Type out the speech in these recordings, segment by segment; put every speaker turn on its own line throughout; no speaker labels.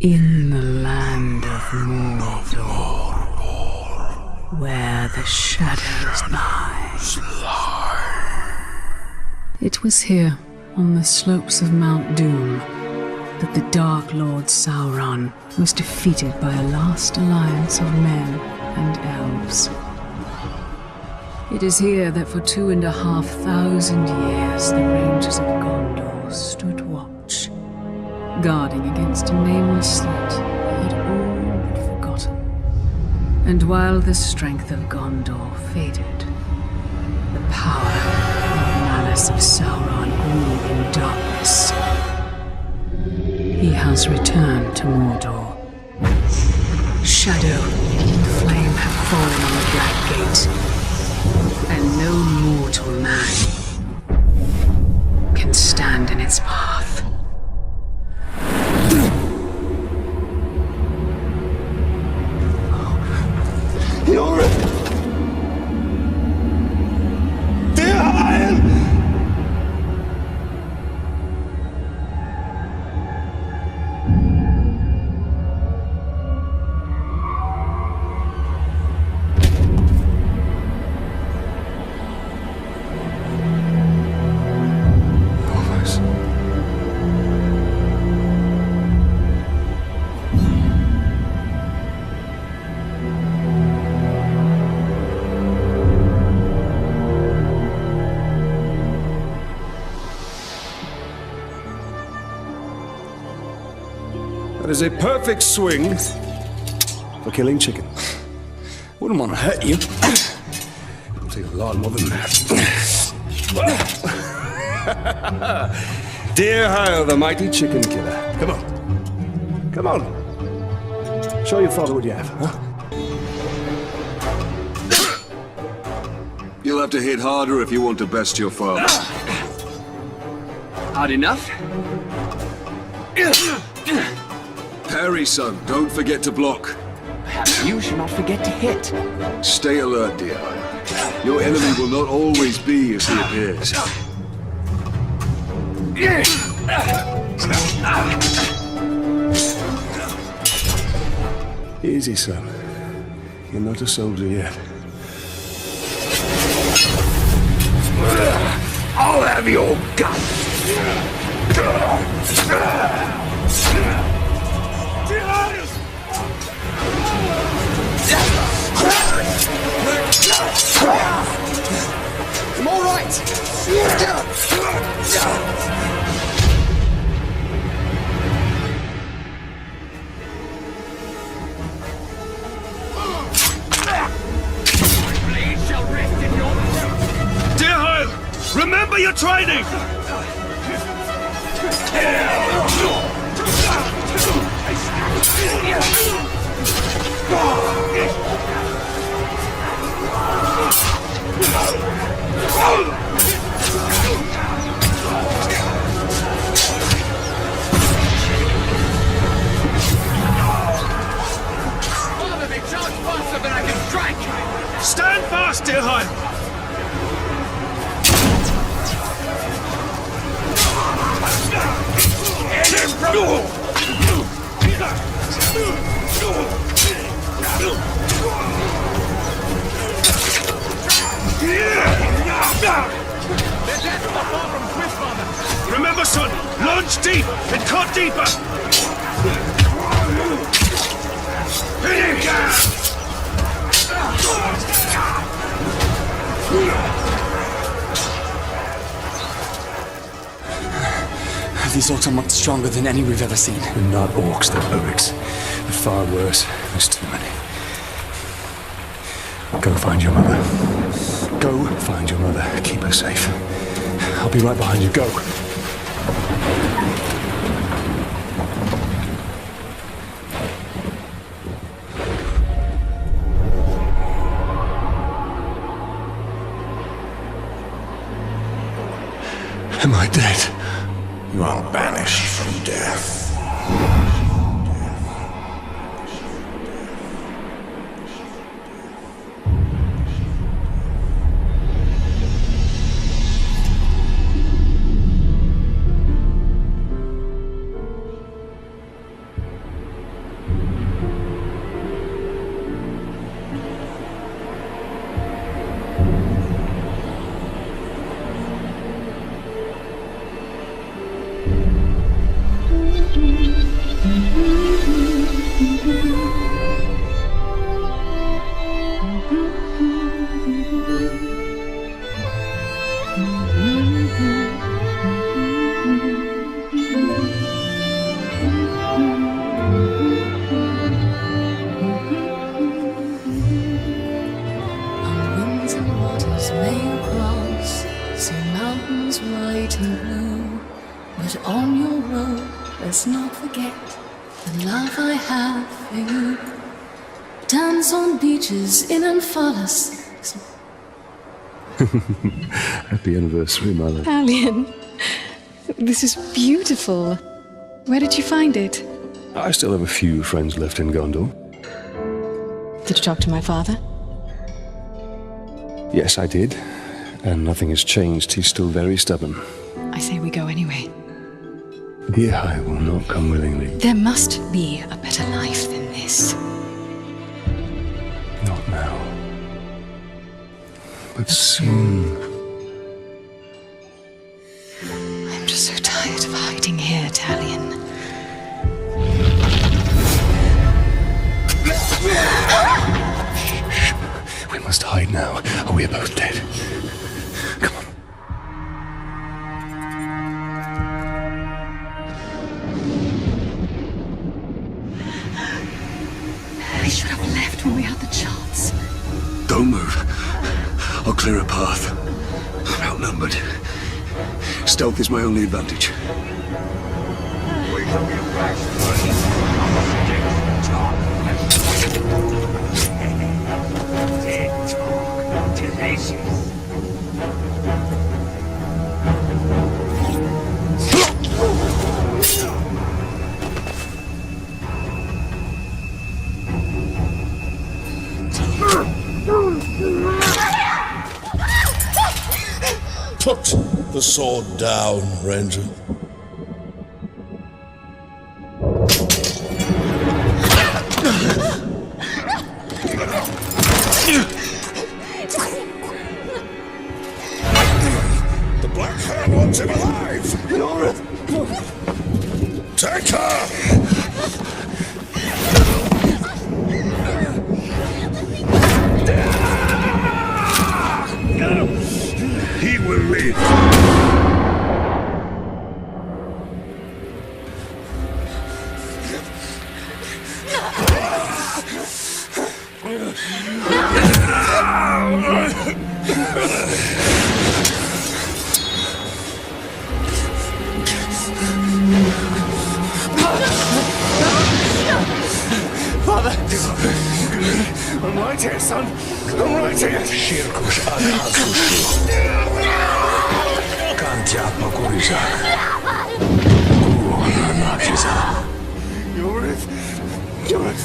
In the land of Mordor, where the shadows lie. It was here, on the slopes of Mount Doom, that the Dark Lord Sauron was defeated by a last alliance of men and elves. It is here that for 2,500 years the Rangers of Gondor stood watch, guarding against a nameless threat they had all but forgotten. And while the strength of Gondor faded, the power and malice of Sauron grew in darkness. He has returned to Mordor. Shadow, the flame had fallen on the Black Gate, and no mortal man can stand in its path.
You're dear Heil! That is a perfect swing for killing chicken. Wouldn't want to hurt you. It'll take a lot more than that. Dear Heil, the mighty chicken killer. Come on. Come on. Show your father what you have, huh?
You'll have to hit harder if you want to best your father.
Hard enough?
Parry, son. Don't forget to block.
Perhaps you should not forget to hit.
Stay alert, dear Heil. Your enemy will not always be as he appears.
Easy, son. You're not a soldier yet.
I'll have your gun!
I'm all right.
Dear Heil, remember your training! Stand fast, dear Heil! Remember, son, launch deep and cut deeper!
These orcs are much stronger than any we've ever seen.
They're not orcs, they're oryx. They're far worse. There's too many. Go find your mother. Go find your mother. Keep her safe. I'll be right behind you. Go. Am I dead?
You are banished from death.
and blue. But on your road, let's not forget the love I have for you. Dance on beaches in and follows.
Happy anniversary, my love.
Alien, this is beautiful. Where did you find it?
I still have a few friends left in Gondor.
Did you talk to my father?
Yes, I did. And nothing has changed. He's still very stubborn.
I say we go anyway.
Dear, I will not come willingly.
There must be a better life than this.
Not now. But soon.
I'm just so tired of hiding here, Talion.
We must hide now, or we are both dead. Come on.
We should have left when we had the chance.
Don't move. I'll clear a path. I'm outnumbered. Stealth is my only advantage.
Put the sword down, Ranger. The Black Hand wants him alive! Take her! He will live.
Father! I'm right here, son. I'm right here.
Shirkush adhazushu. Kantya pakurizak. Nakiza.
You're it. You're it.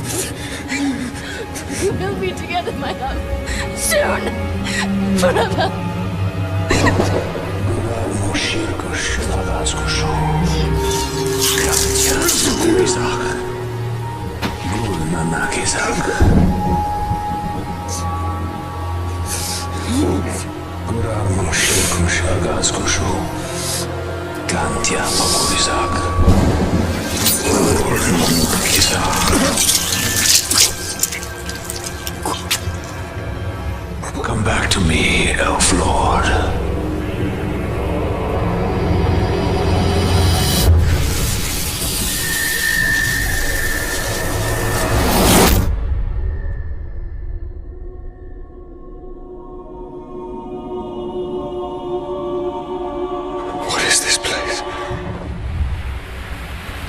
We'll be together, my love. Soon. Forever.
Shirkush adhazushu. Kantya pakurizak. Nakizak. Gurarno shirkush agazkushu. Kantya pakurizak. Nakizak. Come back to me, Elf Lord.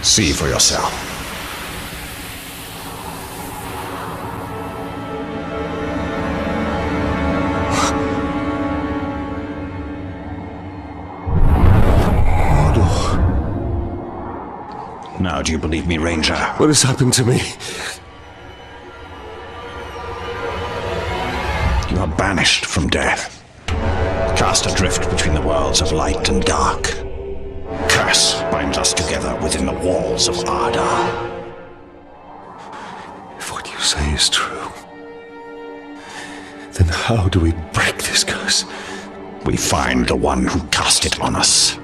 See for yourself. Now, do you believe me, Ranger?
What has happened to me?
You are banished from death, cast adrift between the worlds of light and dark. Curse binds us together within the walls of Ardar.
If what you say is true, then how do we break this curse?
We find the one who cast it on us,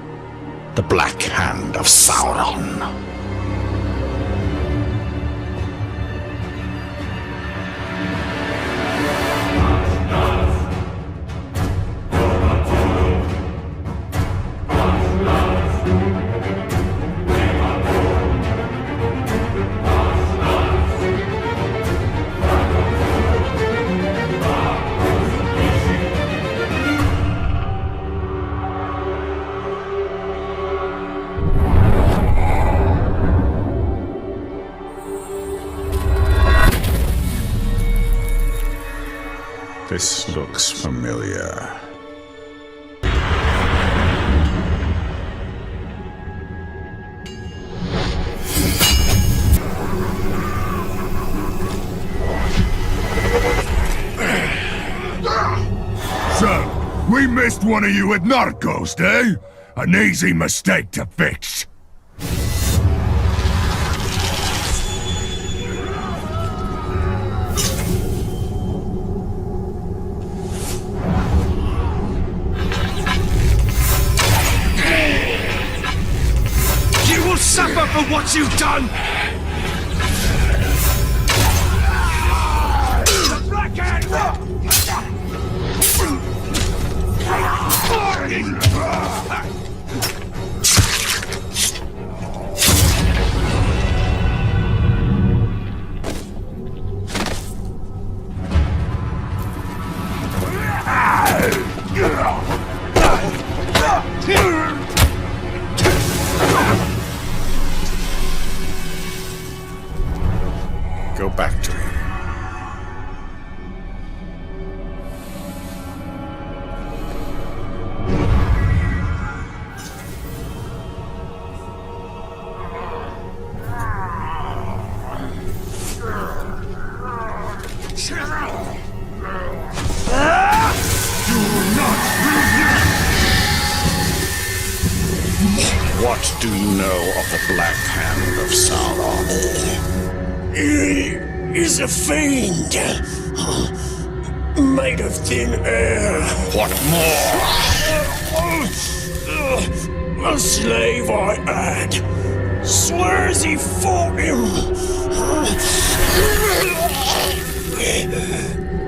the Black Hand of Sauron. This looks familiar.
So, we missed one of you at Narcos, eh? An easy mistake to fix.
You will suffer for what you've done!
Go back to him. What do you know of the Black Hand of Sauron?
He is a fiend, made of thin air.
What more?
A slave I had swears he fought him.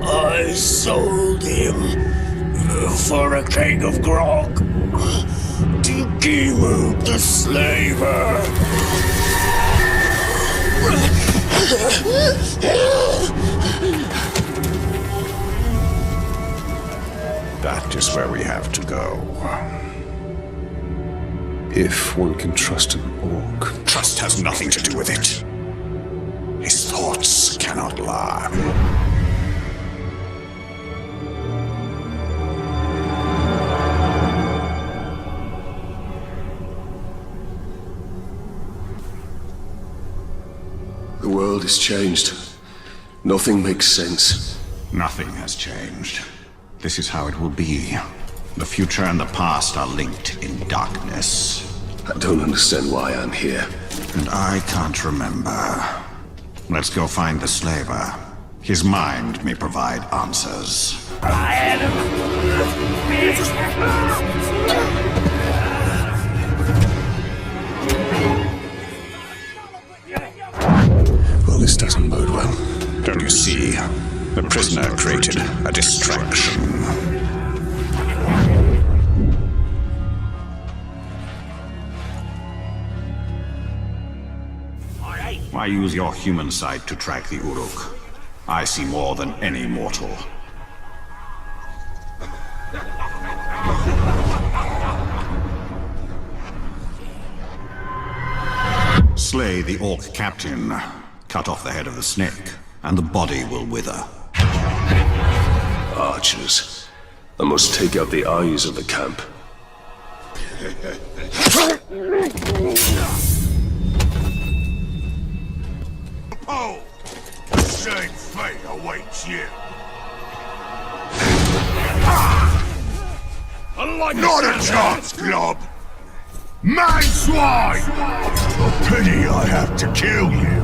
I sold him for a keg of grog to Gimu the slaver.
That is where we have to go.
If one can trust an orc.
Trust has nothing to do with it. His thoughts cannot lie.
The world has changed. Nothing makes sense.
Nothing has changed. This is how it will be. The future and the past are linked in darkness.
I don't understand why I'm here.
And I can't remember. Let's go find the slaver. His mind may provide answers.
Well, this doesn't bode well.
Don't you see? The prisoner created a distraction. Why use your human sight to track the Uruk? I see more than any mortal. Slay the orc captain, cut off the head of the snake, and the body will wither.
Archers. I must take out the eyes of the camp.
Oh! The same fate awaits you. Not a chance, Glob! Man swine! A pity I have to kill you.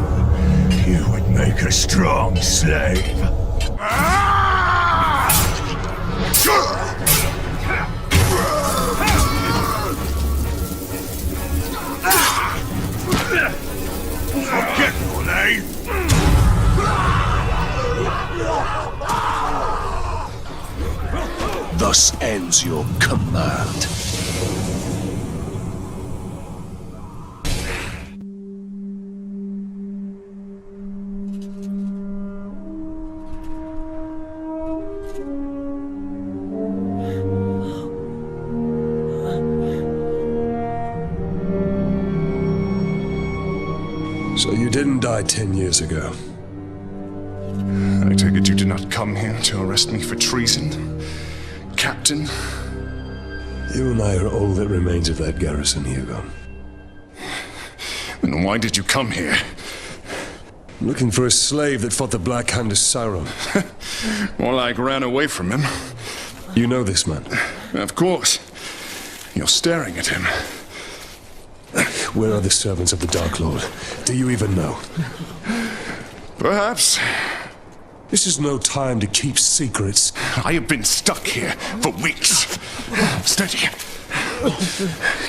You would make a strong slave. Forgetful, eh?
Thus ends your command.
So you didn't die 10 years ago. I
I take it you did not come here to arrest me for treason, Captain?
You and I are all that remains of that garrison, Hugo.
Then why did you come here?
Looking for a slave that fought the Black Hand of Sauron.
More like ran away from him.
You know this man?
Of course. You're staring at him.
Where are the servants of the Dark Lord? Do you even know?
Perhaps.
This is no time to keep secrets.
I have been stuck here for weeks. Steady.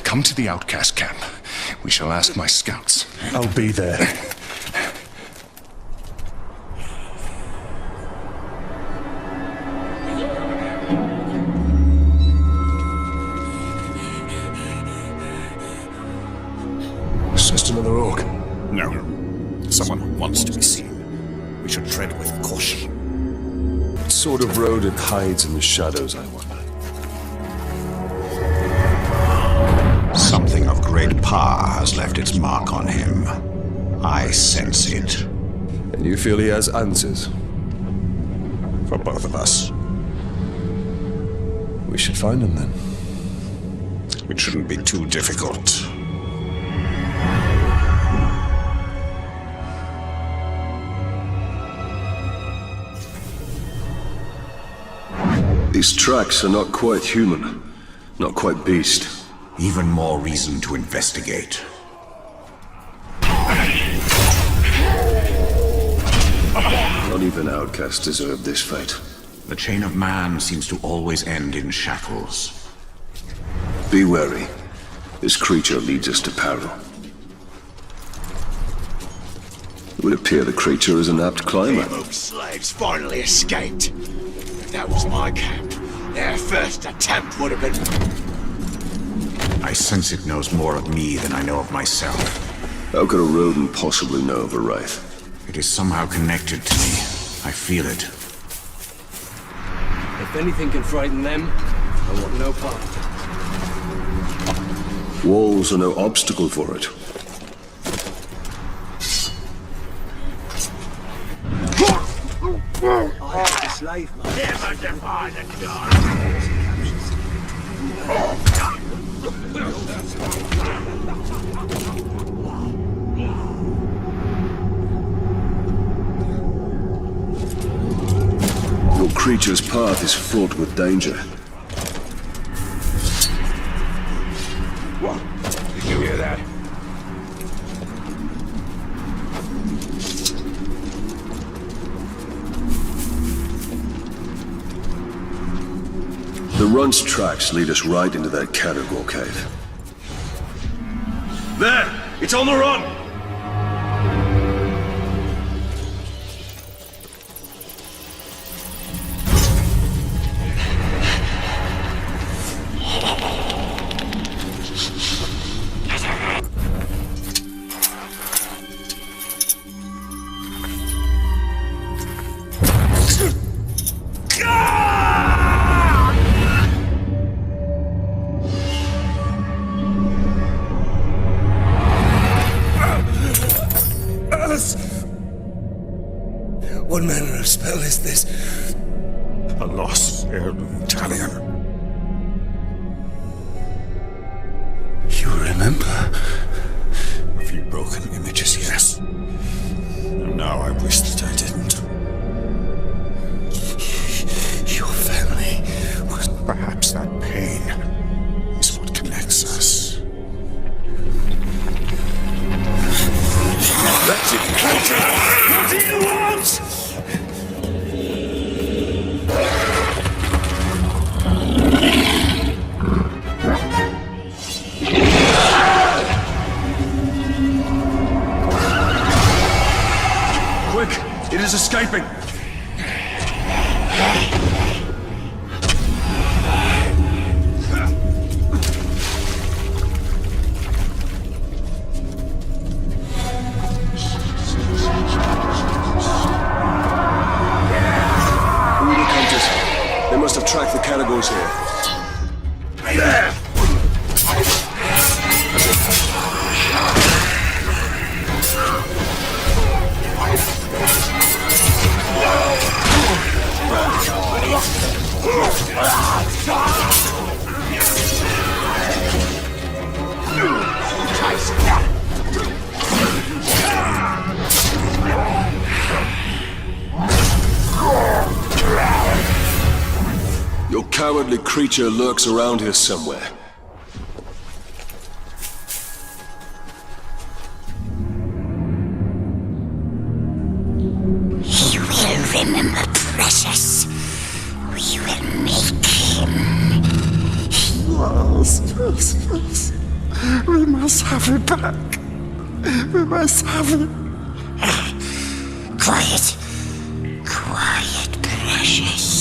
Come to the outcast camp. We shall ask my scouts.
I'll be there. It's just another orc.
No. Someone who wants to be seen. We should tread with caution.
What sort of road it hides in the shadows, I wonder.
Something of great power has left its mark on him. I sense it.
And you feel he has answers?
For both of us.
We should find him then.
It shouldn't be too difficult.
These tracks are not quite human, not quite beast.
Even more reason to investigate.
Not even outcasts deserve this fate.
The chain of man seems to always end in shackles.
Be wary. This creature leads us to peril. It would appear the creature is an apt climber.
Evil slaves finally escaped. If that was my camp, their first attempt would have been...
I sense it knows more of me than I know of myself.
How could a rodent possibly know of a wraith?
It is somehow connected to me. I feel it.
If anything can frighten them, I want no part.
Walls are no obstacle for it.
I have to slave, man.
Never defy the dark.
Your creature's path is fraught with danger.
What? Did you hear that?
The run's tracks lead us right into that Caragor cave. There! It's on the run!
What manner of spell is this?
A lost heirloom Italian.
You remember? A few broken images, yes. And now I wish that I didn't. Your family was...
Perhaps that pain is what connects us.
That's it, creature! What do you want?
Quick! It is escaping! They must have tracked the Caragors here.
There!
cowardly creature lurks around here somewhere.
He will remember Precious. We will make him.
Yes. We must have it back. We must have it.
Quiet. Quiet, Precious.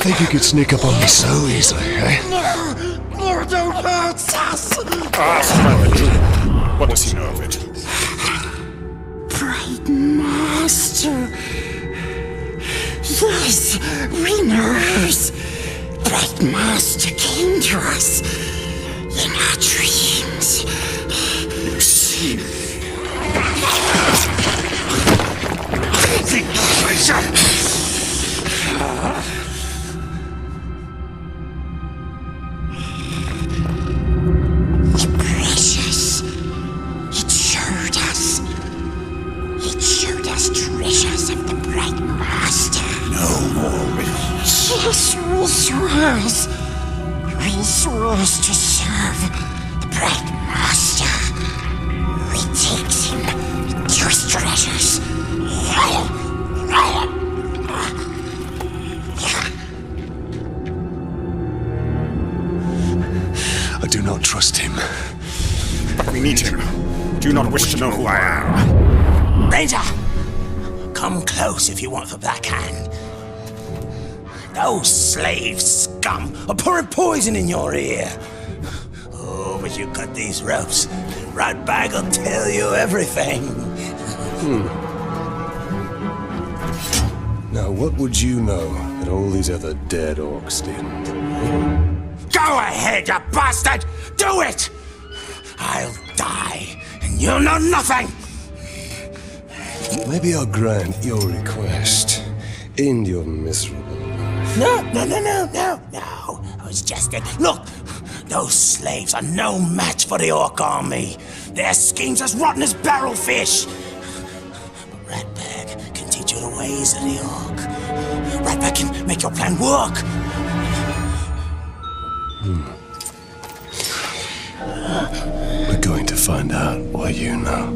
Think you could sneak up on me so easily, eh?
No, don't hurt us.
What does he know of it?
Bright Master. Yes, we knows. Bright Master came to us in our dreams.
You see.
Precious. It showed us. It showed us treasures of the Bright Master.
No more riddles.
Yes, we swears.
We swore to serve the Bright Master. We takes him to his treasures.
I do not trust him.
But we need him. Do you not wish to know who I am?
Ranger! Come close if you want the Black Hand. Those slave scum are pouring poison in your ear. Oh, but you cut these ropes, and Ratbag will tell you everything.
Now, what would you know that all these other dead orcs did?
Go ahead, you bastard! Do it! I'll die, and you'll know nothing!
Maybe I'll grant your request. End your miserable life.
No. I was just look, those slaves are no match for the orc army. Their schemes as rotten as barrel fish. But Ratbag can teach you the ways of the orc. Ratbag can make your plan work.
We're going to find out what you know.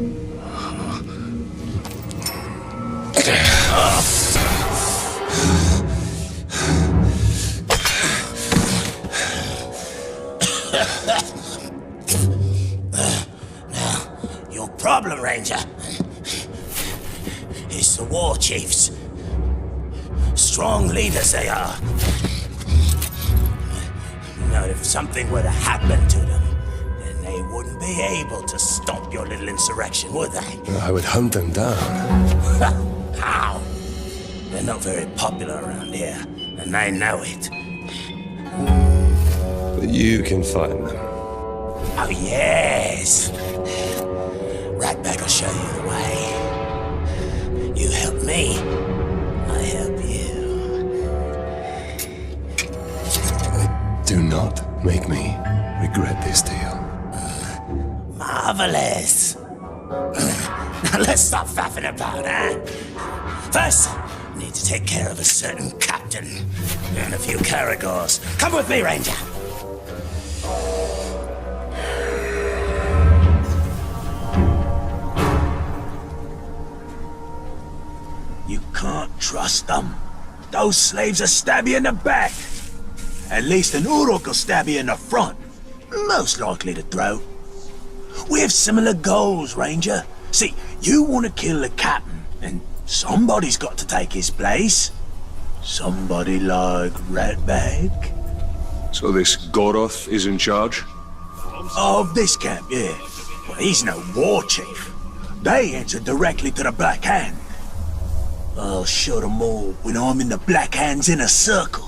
Now, your problem, Ranger, is the war chiefs. Strong leaders they are. Now, if something were to happen to them, then they wouldn't be able to stop your little insurrection, would they?
I would hunt them down.
How? They're not very popular around here, and they know it.
But you can find them.
Oh, yes. Ratbag will show you the way. You help me, I help you.
Do not make me regret this deal.
Marvelous. Now let's stop faffing about, huh? First, I need to take care of a certain captain and a few caragors. Come with me, Ranger. You can't trust them. Those slaves will stab you in the back. At least an Uruk will stab you in the front. Most likely the throat. We have similar goals, Ranger. See, you want to kill the captain, and somebody's got to take his place. Somebody like Ratbag.
So this Goroth is in charge?
Of this camp, yeah. Well, he's no war chief. They answer directly to the Black Hand. I'll show them all when I'm in the Black Hand's inner circle.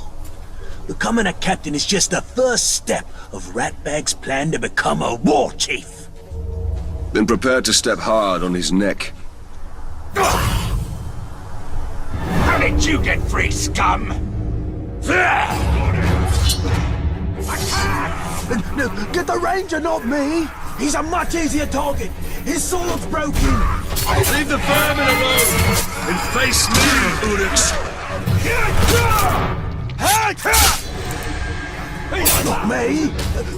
Becoming a captain is just the first step of Ratbag's plan to become a war chief.
Been prepared to step hard on his neck.
How did you get free, scum?
Get the Ranger, not me! He's a much easier target. His sword's broken.
Leave the vermin alone and face me, Urix.
Not me.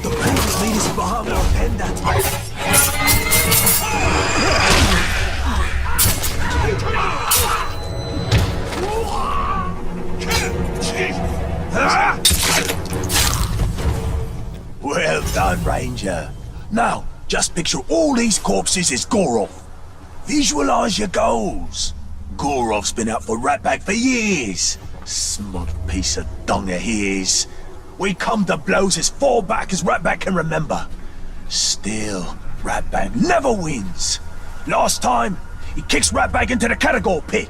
The previous leaders of Bahama are pendant. Well done, Ranger. Now, just picture all these corpses as Gorov. Visualize your goals. Gorov's been out for Ratbag for years. Smug piece of dung he is. We come to blows as far back as Ratbag can remember. Still, Ratbag never wins. Last time, he kicks Ratbag into the Karagor pit.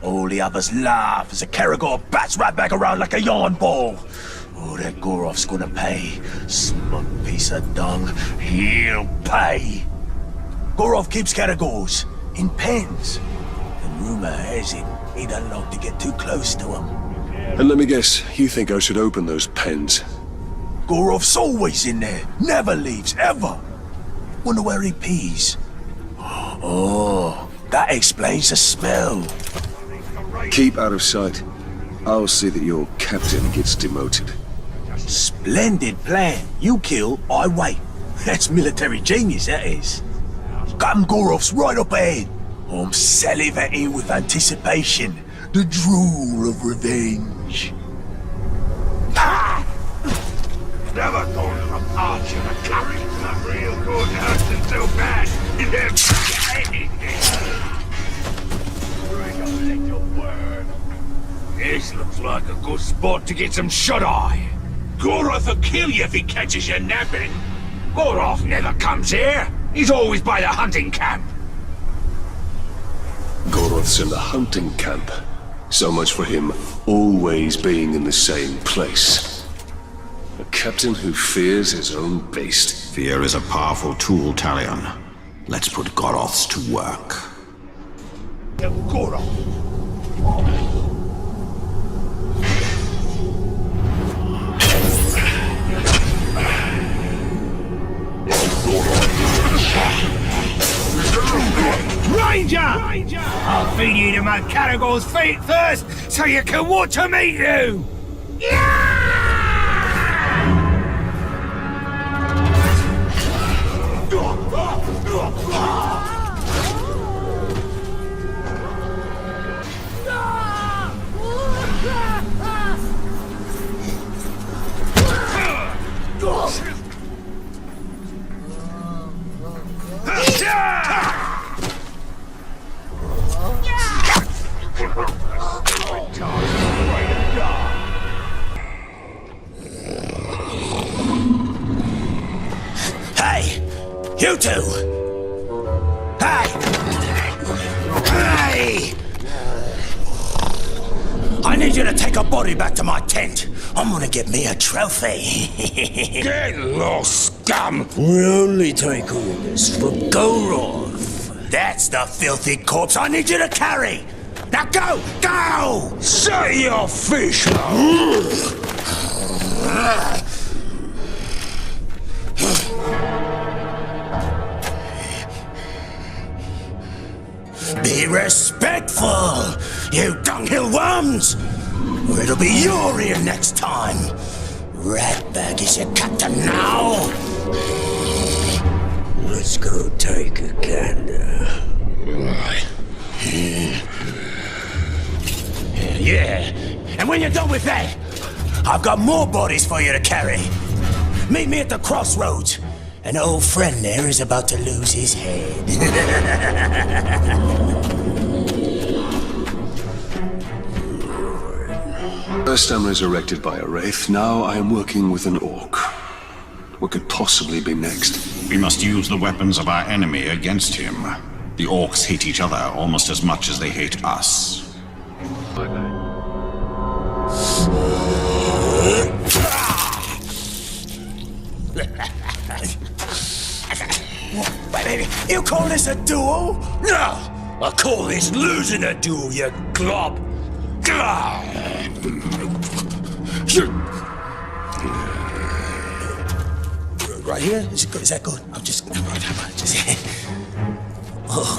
All the others laugh as the Karagor bats Ratbag around like a yarn ball. Oh, that Gorov's gonna pay. Smug piece of dung. He'll pay. Gorov keeps Karagors in pens. And rumor has it he doesn't like to get too close to them.
And let me guess, you think I should open those pens?
Gorov's always in there. Never leaves, ever. Wonder where he pees. Oh, that explains the smell.
Keep out of sight. I'll see that your captain gets demoted.
Splendid plan. You kill, I wait. That's military genius, that is. Captain Gorov's right up ahead. I'm salivating with anticipation. The drool of revenge.
Ah! Never thought of an archer to carry some real good hurting so bad you never get anything. Bring a little word. This looks like a good spot to get some shut-eye. Gorov will kill you if he catches you napping. Gorov never comes here. He's always by the hunting camp.
Gorov's in the hunting camp. So much for him always being in the same place. A captain who fears his own beast.
Fear is a powerful tool, Talion. Let's put Goroths to work.
Gorov.
Ranger! I'll feed you to my Karagor's feet first, so you can water me too!
Hey! You two! Hey! Hey! I need you to take a body back to my tent. I'm gonna get me a trophy.
Get lost, scum!
We only take orders from Gorov. That's the filthy corpse I need you to carry! Now go! Go!
Say your fish!
Be respectful, you dunghill worms! Or it'll be your ear next time. Ratbag is your captain now. Let's go take a gander. Yeah, and when you're done with that, I've got more bodies for you to carry. Meet me at the crossroads. An old friend there is about to lose his head.
First I'm resurrected by a wraith, now I am working with an orc. What could possibly be next?
We must use the weapons of our enemy against him. The orcs hate each other almost as much as they hate us.
Baby, you call this a duel? No! I call this losing a duel, you glob! Right here? Is it good? Is that good? I'm just... Oh.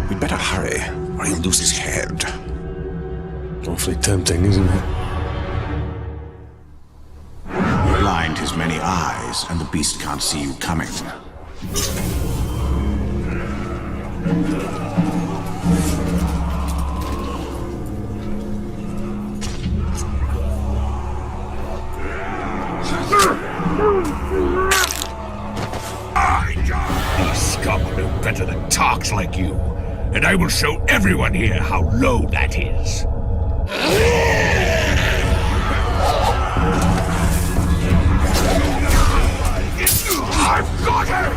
We'd better hurry, or he'll lose his head.
Awfully tempting, isn't it?
You blind his many eyes, and the beast can't see you coming.
These scum are no better than tarks like you, and I will show everyone here how low that is. I've got her!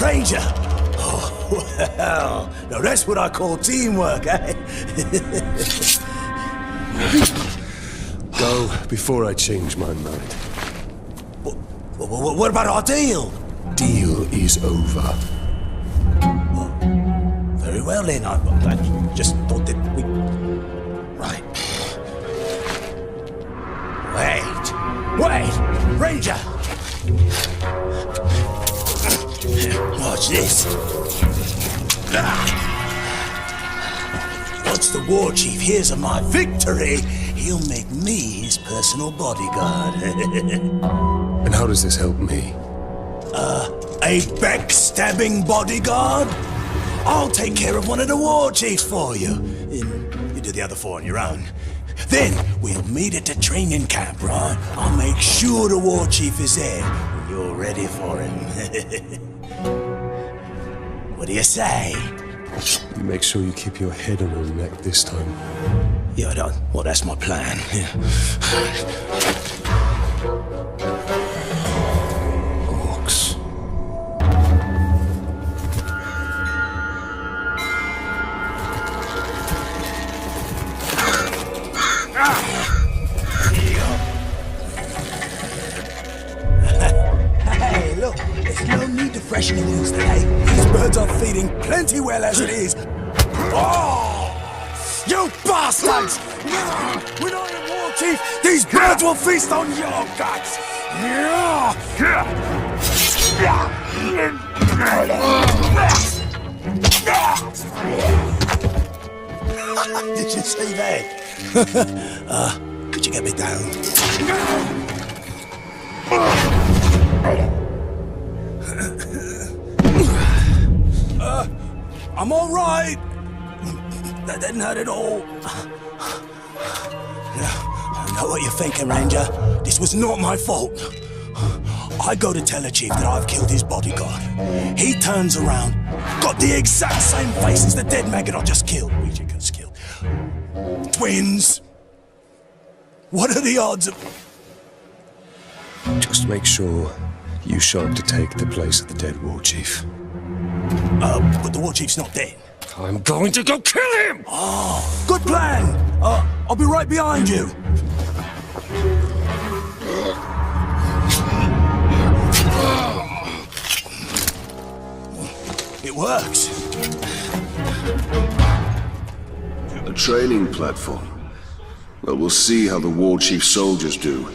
Ranger! Oh, well, now that's what I call teamwork, eh?
Go before I change my mind.
What about our deal?
Deal is over.
Very well then, I just thought that we... Right. Wait! Ranger! Watch this. Once the war chief hears of my victory, he'll make me his personal bodyguard.
And how does this help me?
A backstabbing bodyguard? I'll take care of one of the war chiefs for you. And you do the other four on your own. Then we'll meet at the training camp, right? I'll make sure the war chief is there when you're ready for him. What do you say?
You make sure you keep your head on your neck this time.
Yeah, well, that's my plan. Yeah.
Orcs.
Hey, look, there's no need to freshen the wounds today. These birds are feeding plenty well as it is. Oh! You bastards! We're not a war chief! These birds will feast on your guts! Did you see that? Could you get me down? I'm all right. That didn't hurt at all. I know what you're thinking, Ranger. This was not my fault. I go to tell the chief that I've killed his bodyguard. He turns around, got the exact same face as the dead maggot I just killed. Twins. What are the odds of...
Just make sure you show up to take the place of the dead war chief.
But the war chief's not dead.
I'm going to go kill him!
Oh, good plan! I'll be right behind you. It works.
A training platform. Well, we'll see how the war chief's soldiers do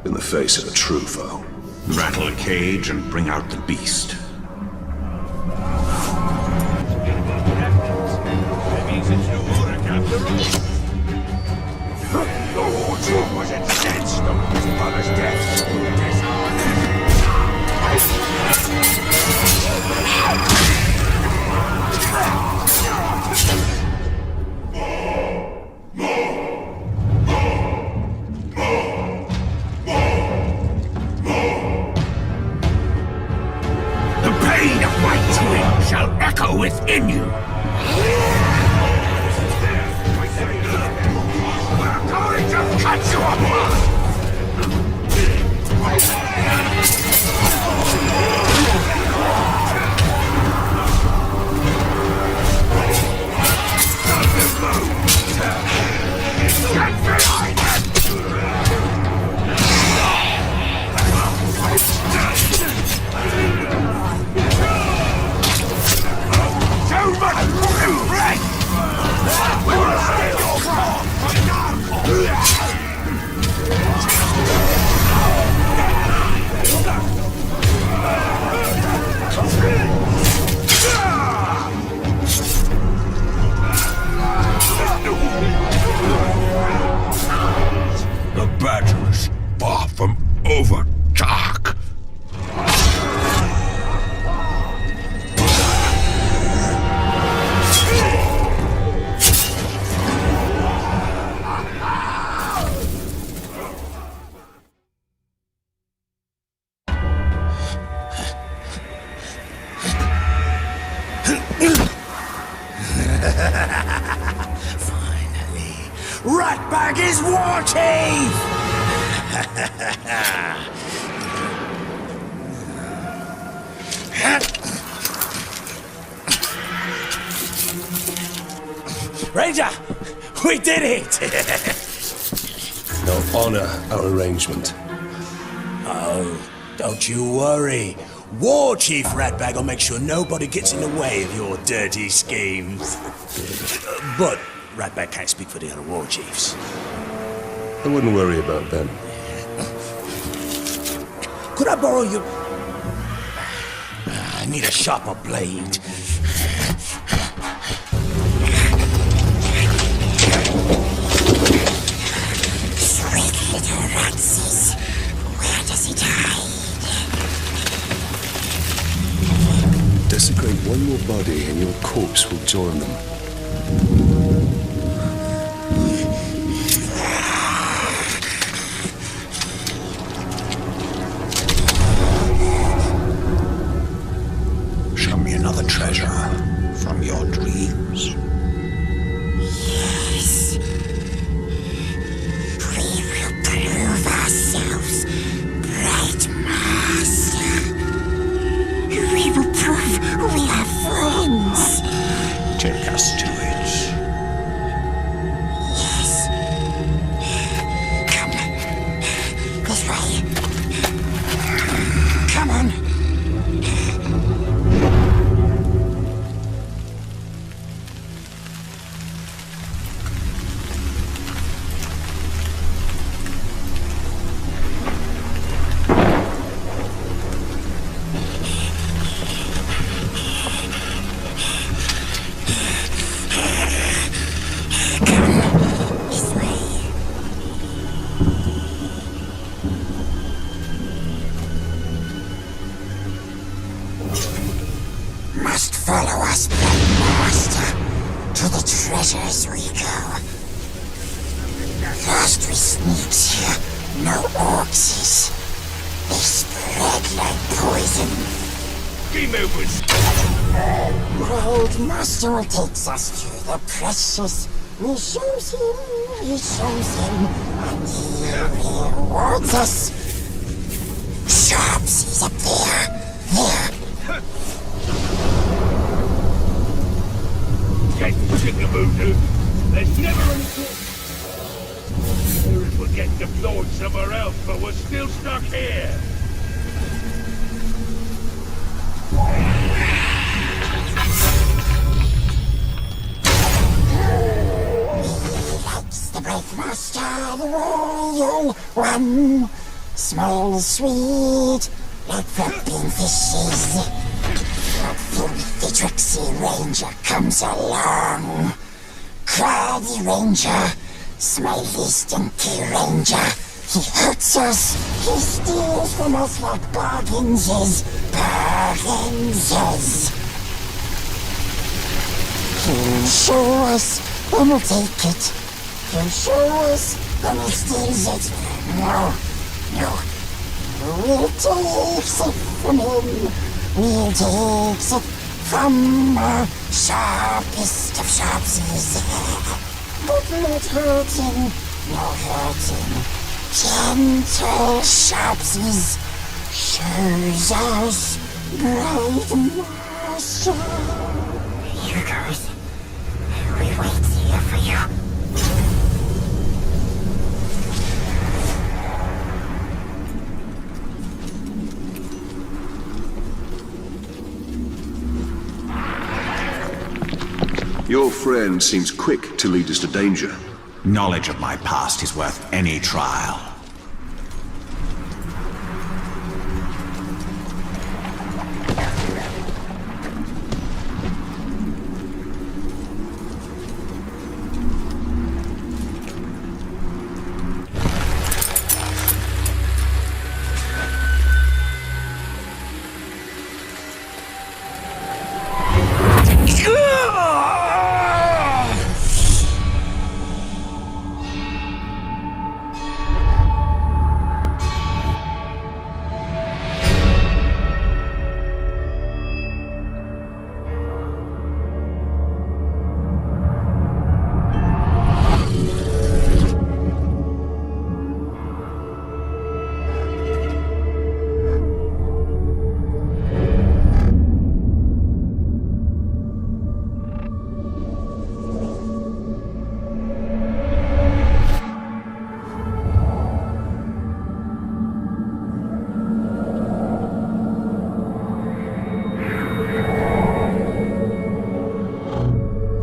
in the face of a true foe.
Rattle a cage and bring out the beast.
Was incensed over his brother's death. The pain of my twin shall echo within you. We're going to cut you apart! Get behind him! Too much fucking breath! We will steal your car! The battle is far from over, Dark.
Finally, Ratbag is war chief! Ranger, we did it!
They'll honor our arrangement.
Oh, don't you worry. War Chief Ratbag will make sure nobody gets in the way of your dirty schemes. But Ratbag can't speak for the other war chiefs.
I wouldn't worry about them.
Could I borrow your... I need a sharper blade.
Sweet little ratses, where does it hide?
Desecrate one more body and your corpse will join them.
Show me another treasure from your dreams.
Yes. We will prove ourselves, Bright Master. We will prove we are friends.
Take us to it.
Yes. Come. This way. Come on. Must follow us, Black Master. To the treasures we go. First we sneaks here, no orcs. They spread like poison.
Game movers!
Old Master takes us to the precious. We shows him, and he rewards us. Sharps is up there. There.
Get chicken-a-boo-doo. There's never any talk. We'll get deployed somewhere else, but we're still stuck here.
Likes the Brave Master, the royal one. Small, sweet, like flapping fishes. The tricksy ranger comes along. Craggy ranger, smiley, stinky ranger. He hurts us, he steals from us like bargains is. He'll show us, then we'll take it. He'll show us, then he steals it. No. We'll take it from him. We'll take it from the sharpest of sharpsies. But not hurting, no hurting. Gentle sharpsies shows us brave master. You guys, we wait here for you.
Your friend seems quick to lead us to danger.
Knowledge of my past is worth any trial.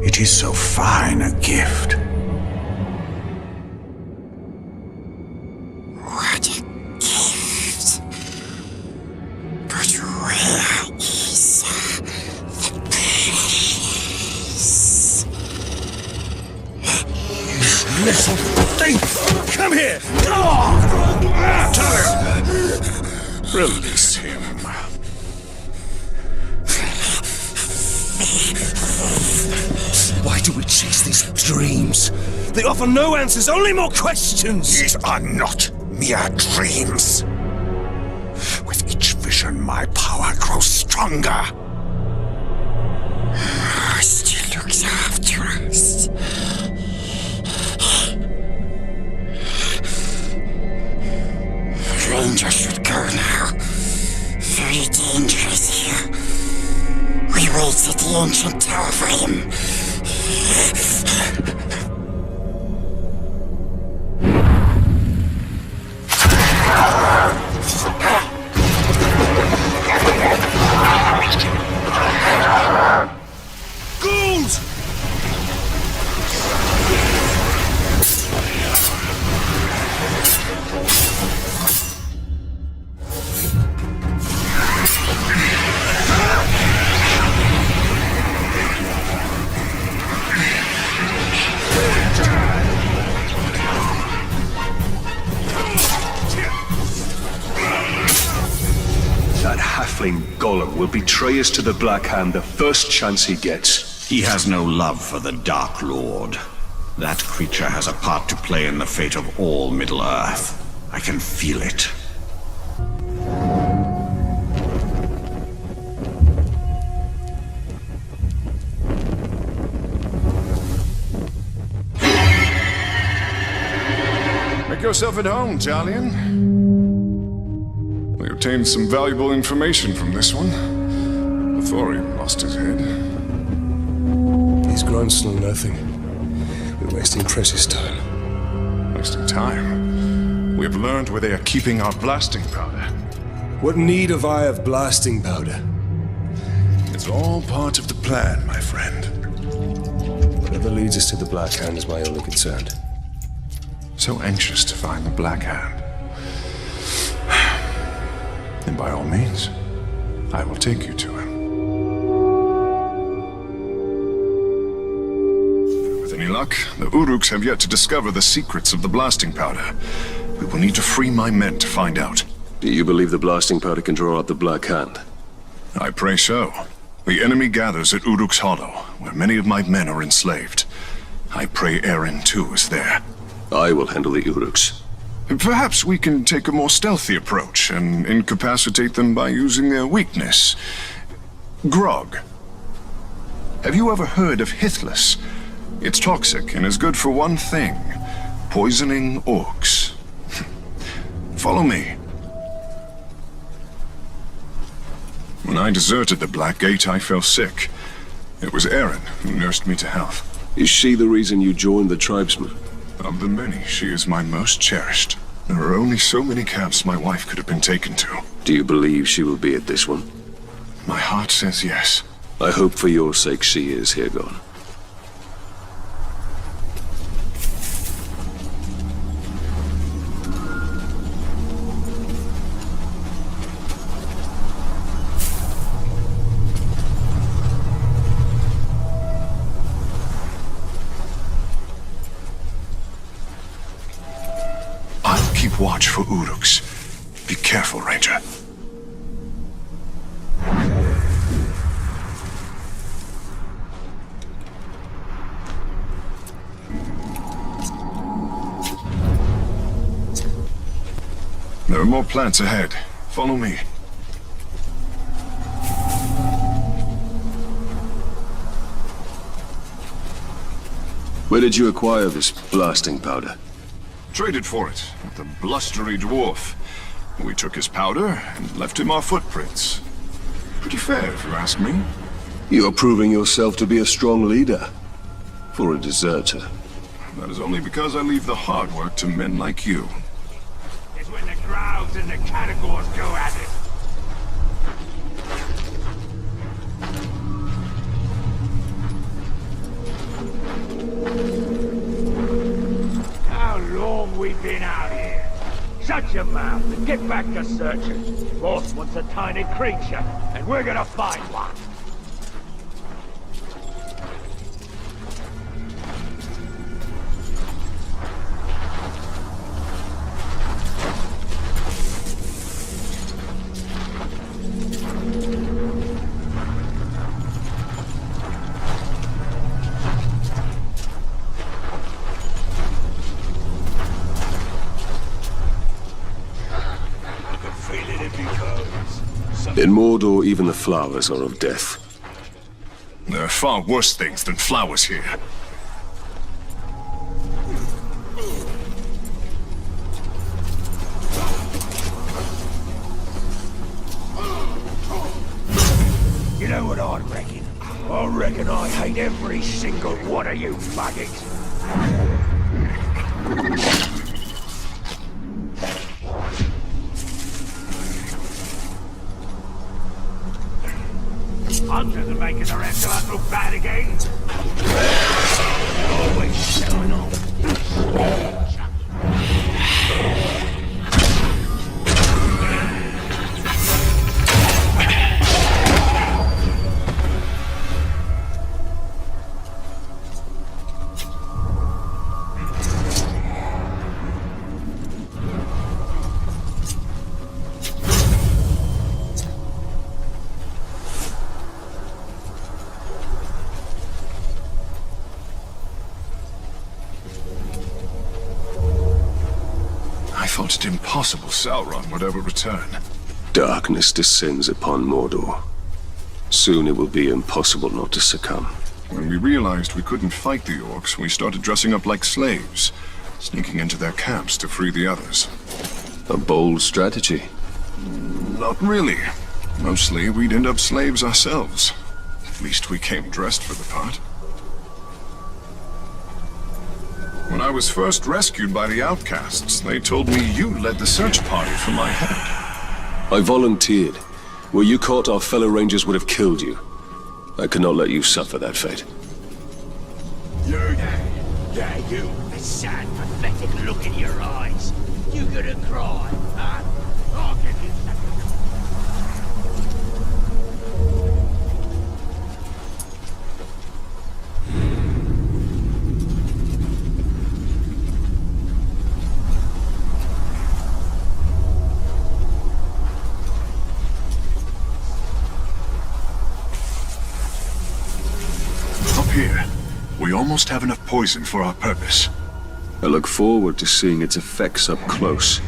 It is so fine a gift.
What a gift. But where is the precious?
Little thief! Come here! Release him.
Why do we chase these dreams? They offer no answers, only more questions!
These are not mere dreams. With each vision, my power grows stronger.
Master looks after us. Ranger should go now. Very dangerous here. We wait at the ancient tower for him.
Ghouls! That halfling golem will betray us to the Black Hand the first chance he gets.
He has no love for the Dark Lord. That creature has a part to play in the fate of all Middle-earth. I can feel it.
Make yourself at home, Talion. We obtained some valuable information from this one before he lost his head.
These grunts know nothing. We're wasting precious time.
Wasting time? We have learned where they are keeping our blasting powder.
What need have I of blasting powder?
It's all part of the plan, my friend.
Whatever leads us to the Black Hand is my only concern.
So anxious to find the Black Hand. Then by all means, I will take you to him. With any luck, the Uruks have yet to discover the secrets of the blasting powder. We will need to free my men to find out.
Do you believe the blasting powder can draw out the Black Hand?
I pray so. The enemy gathers at Uruk's Hollow, where many of my men are enslaved. I pray Eren, too, is there.
I will handle the Uruks.
Perhaps we can take a more stealthy approach and incapacitate them by using their weakness. Grog. Have you ever heard of Hithless? It's toxic and is good for one thing. Poisoning orcs. Follow me. When I deserted the Black Gate, I fell sick. It was Erin who nursed me to health.
Is she the reason you joined the tribesmen?
Of the many, she is my most cherished. There are only so many camps my wife could have been taken to.
Do you believe she will be at this one?
My heart says yes.
I hope for your sake she is, Hirgon.
I'll keep watch for Uruks. Be careful, Ranger. There are more plants ahead. Follow me.
Where did you acquire this blasting powder?
Traded for it with a blustery dwarf. We took his powder and left him our footprints. Pretty fair, if you ask me.
You're proving yourself to be a strong leader. For a deserter.
That is only because I leave the hard work to men like you.
It's when the Growls and the Categories go at it. How long we been out here? Shut your mouth and get back to searching. Boss wants a tiny creature, and we're gonna find one.
In Mordor, even the flowers are of death.
There are far worse things than flowers here.
You know what I reckon? I reckon I hate every single one of you faggots. Hunters are making the rest of us look bad again. Always showing off.
I thought it impossible Sauron would ever return.
Darkness descends upon Mordor. Soon it will be impossible not to succumb.
When we realized we couldn't fight the orcs, we started dressing up like slaves, sneaking into their camps to free the others.
A bold strategy.
Not really. Mostly, we'd end up slaves ourselves. At least we came dressed for the part. When I was first rescued by the outcasts, they told me you led the search party for my head.
I volunteered. Were you caught, our fellow rangers would have killed you. I could not let you suffer that fate.
Yeah, you. The sad, pathetic look in your eyes. You gonna cry, huh? I'll give you something.
Here, we almost have enough poison for our purpose.
I look forward to seeing its effects up close.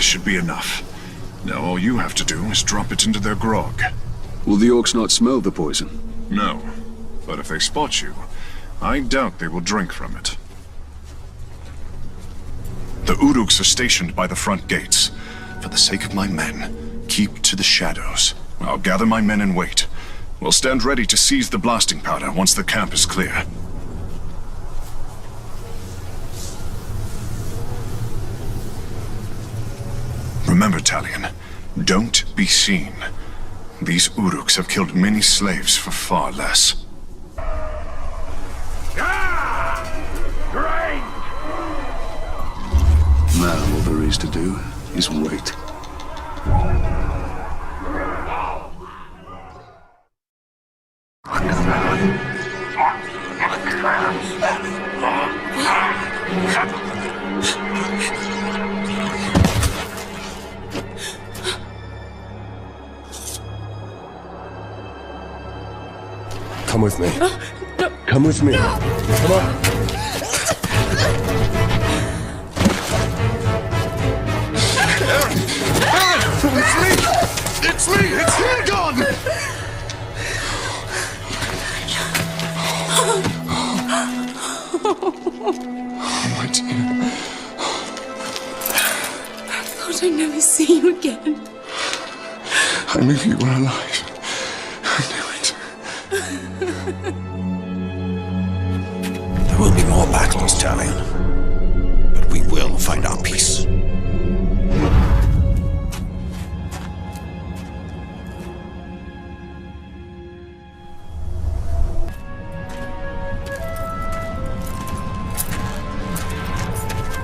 This should be enough. Now all you have to do is drop it into their grog.
Will the orcs not smell the poison?
No. But if they spot you, I doubt they will drink from it. The Uruks are stationed by the front gates. For the sake of my men, keep to the shadows. I'll gather my men and wait. We'll stand ready to seize the blasting powder once the camp is clear. Remember, Talion, don't be seen. These Uruks have killed many slaves for far less.
Now all there is to do is wait.
Come with me. Come with me. Come on.
It's me! It's Hilgon!
Oh, my dear.
I thought I'd never see you again.
I knew you were alive. I knew it.
There will be more battles, Talion. But we will find our peace.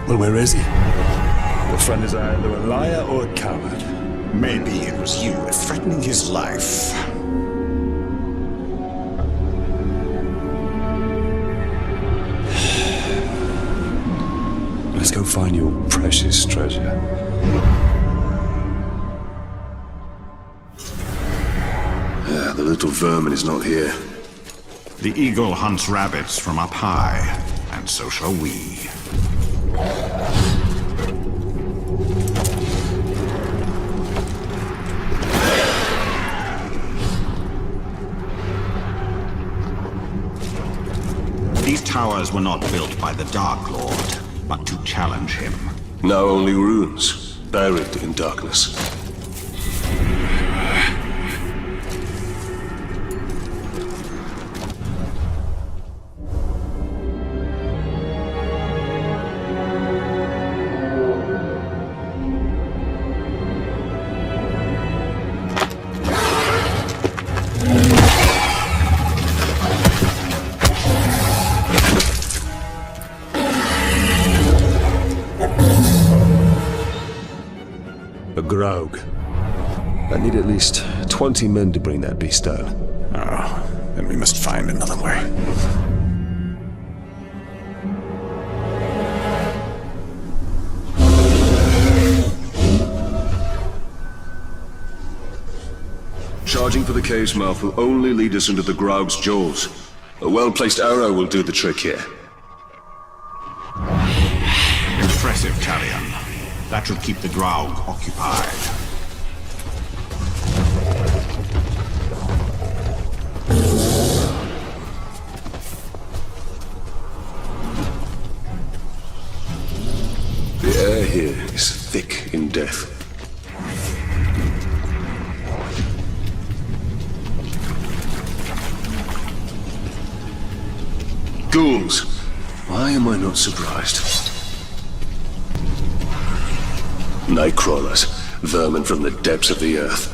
Well, where is he? Your friend is either a liar or a coward.
Maybe it was you threatening his life.
Let's go find your precious treasure.
The little vermin is not here.
The eagle hunts rabbits from up high, and so shall we. These towers were not built by the Dark Lord, but to challenge him.
Now only ruins, buried in darkness.
A grog. I need at least 20 men to bring that beast down.
Oh, then we must find another way.
Charging for the cave's mouth will only lead us into the grog's jaws. A well-placed arrow will do the trick here.
Impressive, Talion. That should keep the Graug occupied.
The air here is thick in death. Ghouls! Why am I not surprised? Nightcrawlers, vermin from the depths of the earth.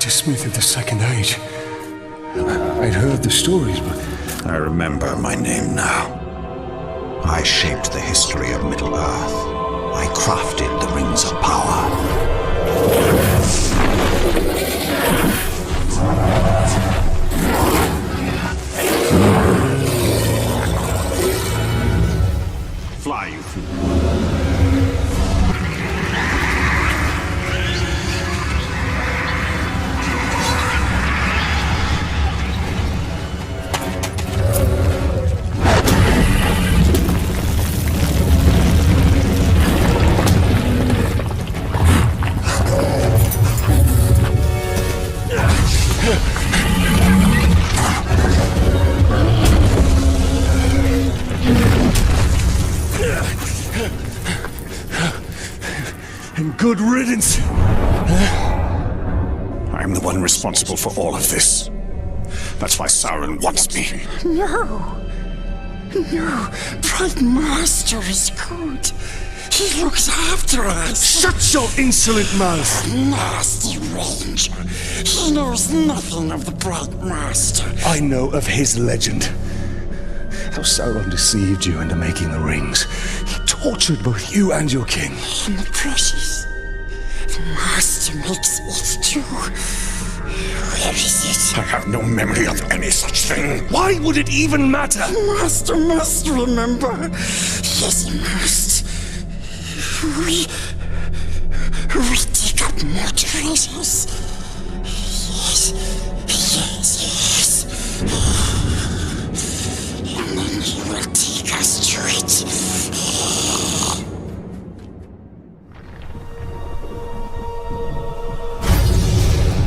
Master Smith of the Second Age. I'd heard the stories, but...
I remember my name now. I shaped the history of Middle-earth. I crafted the Rings of Power. Fly, you fool.
And good riddance. I'm the one responsible for all of this. That's why Sauron wants me.
No. No. Bright Master is good. He looks after us.
Shut your insolent mouth!
Nasty Ranger. He knows nothing of the Bright Master.
I know of his legend. How Sauron deceived you into making the rings. He tortured both you and your king.
And the precious. The Master makes it too. Where is it?
I have no memory of any such thing. Why would it even matter?
The Master must remember. Yes, he must. We dig up more treasures. Yes, yes, yes. And then he will take us to it.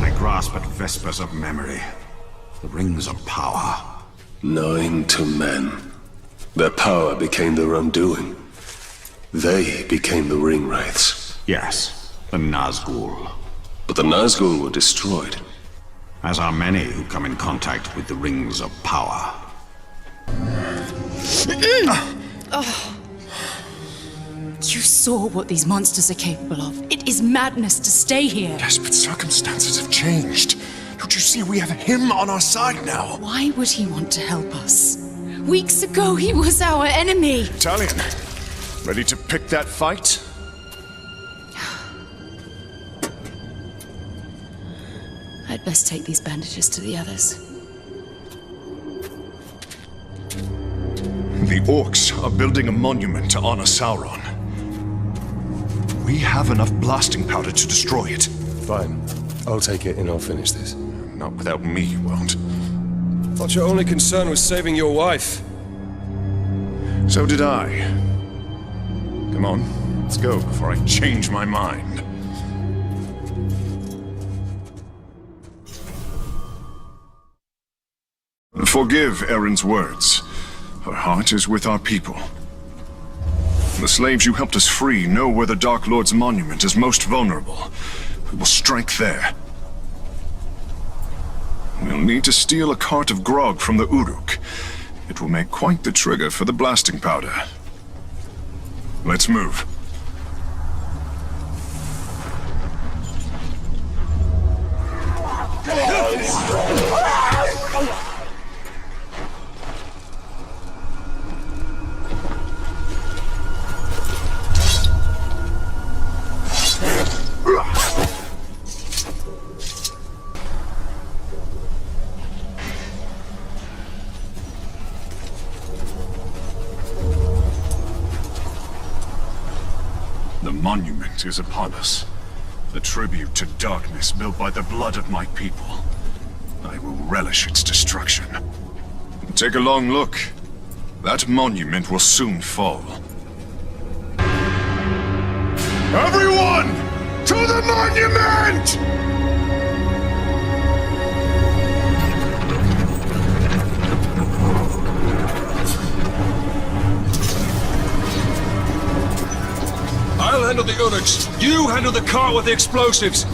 I grasp at vespers of memory. The Rings of Power.
9 to men. Their power became their undoing. They became the ring wraiths.
Yes, the Nazgul.
But the Nazgul were destroyed.
As are many who come in contact with the Rings of Power.
You saw what these monsters are capable of. It is madness to stay here.
Yes, but circumstances have changed. Don't you see we have him on our side now?
Why would he want to help us? Weeks ago, he was our enemy.
Italian, ready to pick that fight?
I'd best take these bandages to the others.
The orcs are building a monument to honor Sauron. We have enough blasting powder to destroy it.
Fine. I'll take it and I'll finish this.
Not without me, you won't.
Thought your only concern was saving your wife.
So did I. Come on, let's go before I change my mind. Forgive Erin's words. Her heart is with our people. The slaves you helped us free know where the Dark Lord's monument is most vulnerable. We will strike there. We'll need to steal a cart of grog from the Uruk. It will make quite the trigger for the blasting powder. Let's move. The monument is upon us. The tribute to darkness built by the blood of my people. I will relish its destruction. Take a long look. That monument will soon fall. Everyone! To the monument!
I'll handle the Uruks. You handle the cart with the explosives.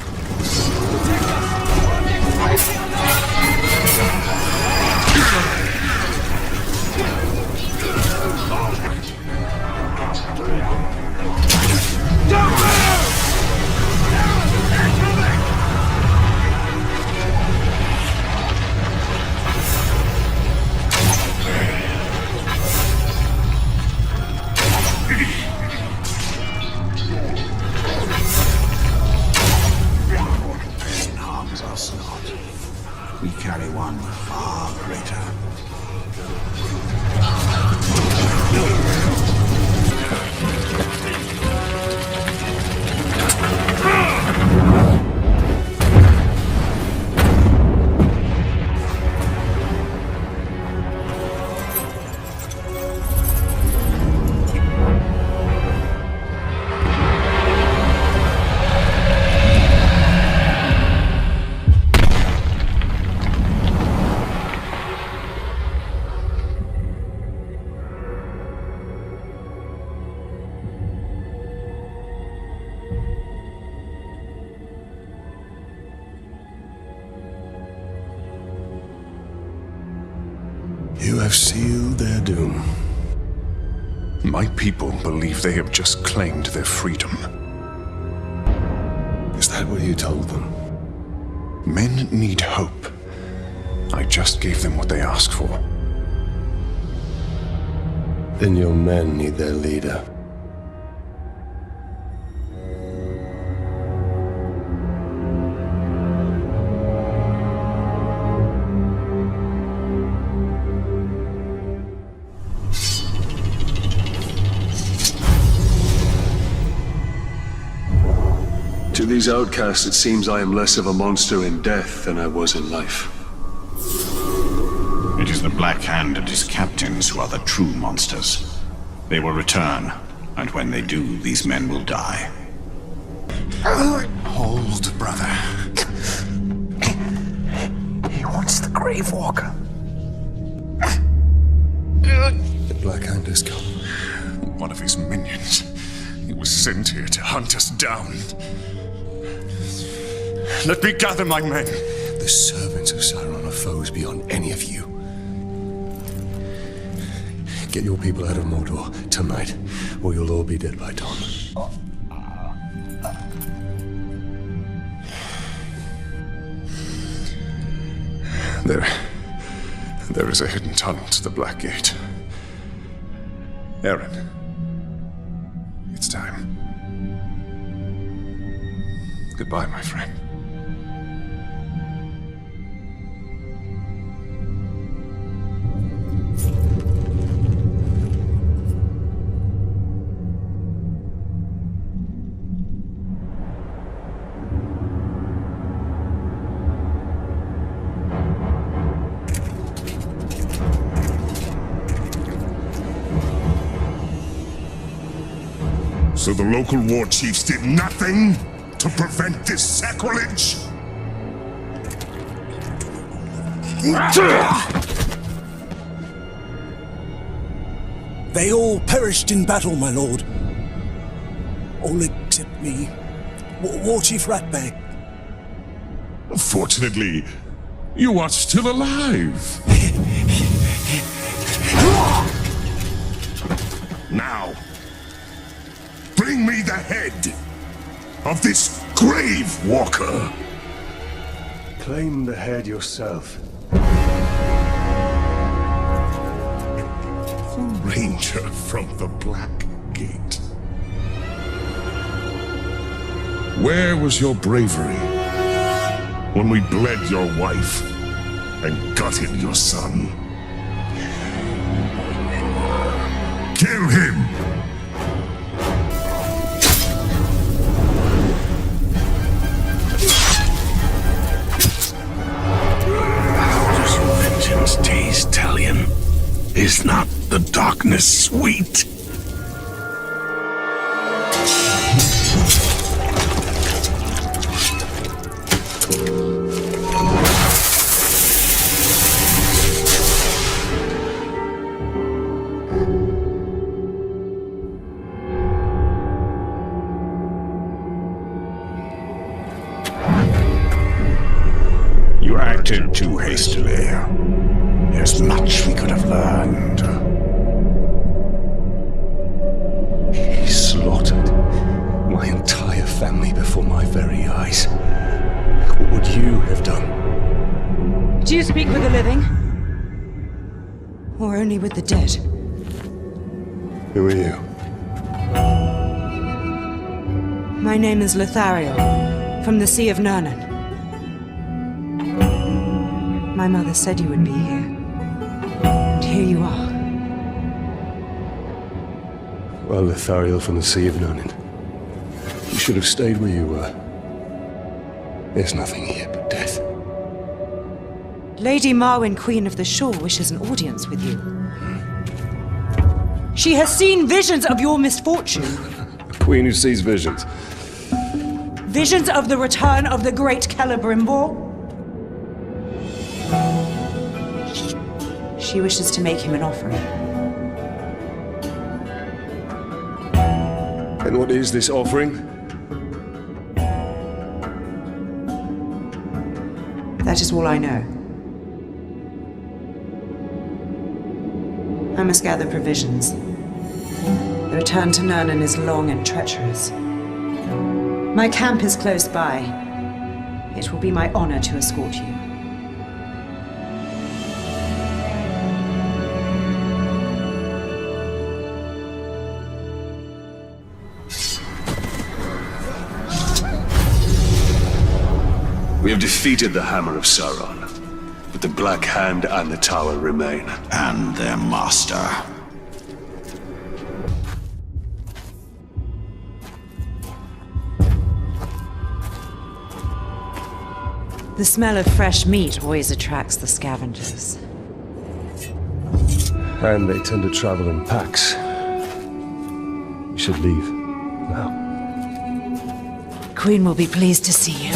we carry one far greater.
You have sealed their doom.
My people believe they have just claimed their freedom.
Is that what you told them?
Men need hope. I just gave them what they asked for.
Then your men need their leader. To these outcasts, it seems I am less of a monster in death than I was in life.
It is the Black Hand and his captains who are the true monsters. They will return, and when they do, these men will die.
Hold, brother.
He wants the Grave Walker.
The Black Hand has come.
One of his minions. He was sent here to hunt us down. Let me gather my men.
The servants of Sauron are foes beyond any of you. Get your people out of Mordor tonight, or you'll all be dead by dawn.
There is a hidden tunnel to the Black Gate. Aaron, it's time. Goodbye, my friend.
So the local war chiefs did nothing to prevent this sacrilege?
They all perished in battle, my lord. All except me, War Chief Ratbag.
Fortunately, you are still alive. Now, bring me the head of this Grave Walker.
Claim the head yourself.
The ranger from the Black Gate. Where was your bravery when we bled your wife and gutted your son? Kill him!
Taste, Talion. Is not the darkness sweet?
You acted too hastily. There's much we could have learned.
He slaughtered my entire family before my very eyes. What would you have done?
Do you speak with the living? Or only with the dead?
Who are you?
My name is Lithariel, from the Sea of Nurnen.
My mother said you would be here. And here you are.
Well, Lithariel from the Sea of Nonin. You should have stayed where you were. There's nothing here but death.
Lady Marwyn, Queen of the Shore, wishes an audience with you. She has seen visions of your misfortune.
A queen who sees visions.
Visions of the return of the great Celebrimbor. She wishes to make him an offering.
And what is this offering?
That is all I know. I must gather provisions. The return to Nurnen is long and treacherous. My camp is close by. It will be my honor to escort you.
We have defeated the Hammer of Sauron, but the Black Hand and the Tower remain.
And their master.
The smell of fresh meat always attracts the scavengers.
And they tend to travel in packs. We should leave now.
Queen will be pleased to see you.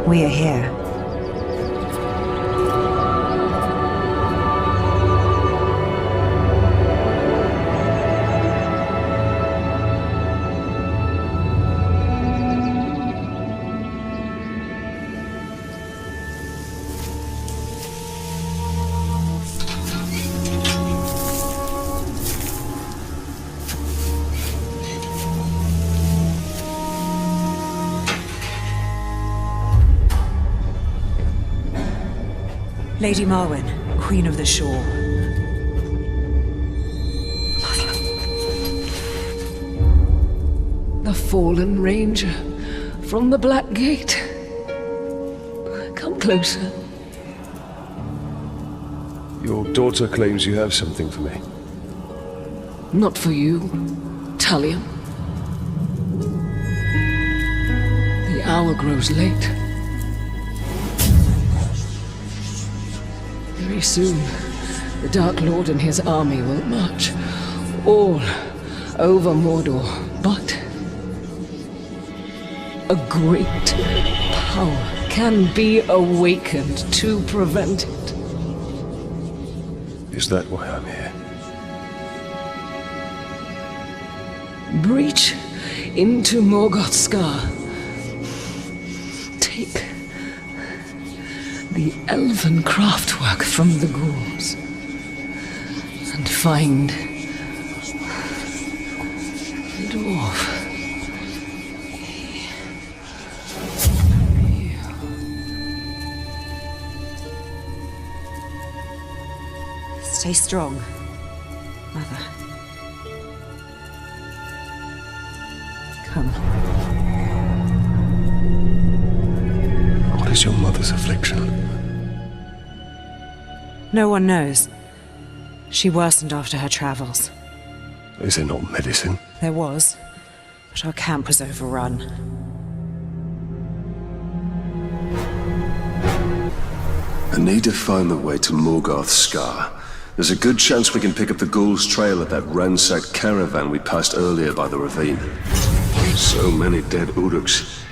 We are here. Lady Marwyn, Queen of the Shore.
The fallen ranger from the Black Gate. Come closer.
Your daughter claims you have something for me.
Not for you, Talion. The hour grows late. Very soon, the Dark Lord and his army will march all over Mordor, but a great power can be awakened to prevent it.
Is that why I'm here?
Breach into Morgoth's Scar. Take the elven craftwork from the ghouls and find the dwarf.
Stay strong, Mother. Come.
What is your mother's affliction?
No one knows. She worsened after her travels.
Is there not medicine?
There was, but our camp was overrun.
I need to find the way to Morgoth's Scar. There's a good chance we can pick up the ghouls' trail at that ransacked caravan we passed earlier by the ravine. So many dead Uruks.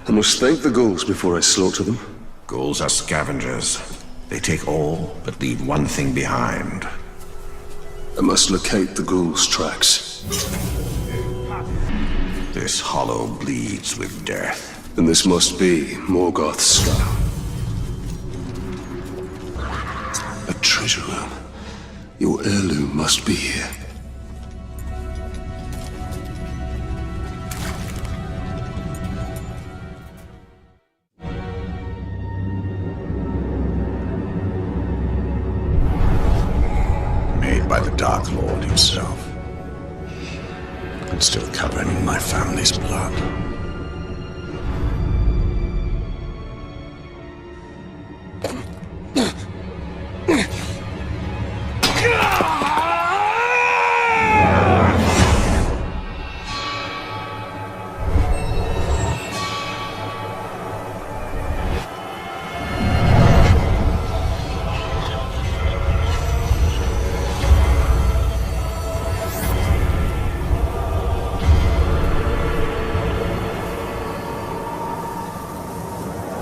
I must thank the ghouls before I slaughter them.
Ghouls are scavengers. They take all, but leave one thing behind.
I must locate the ghouls' tracks.
This hollow bleeds with death.
And this must be Morgoth's Scar. A treasure room. Your heirloom must be here.
Dark Lord himself. And still covered in my family's blood.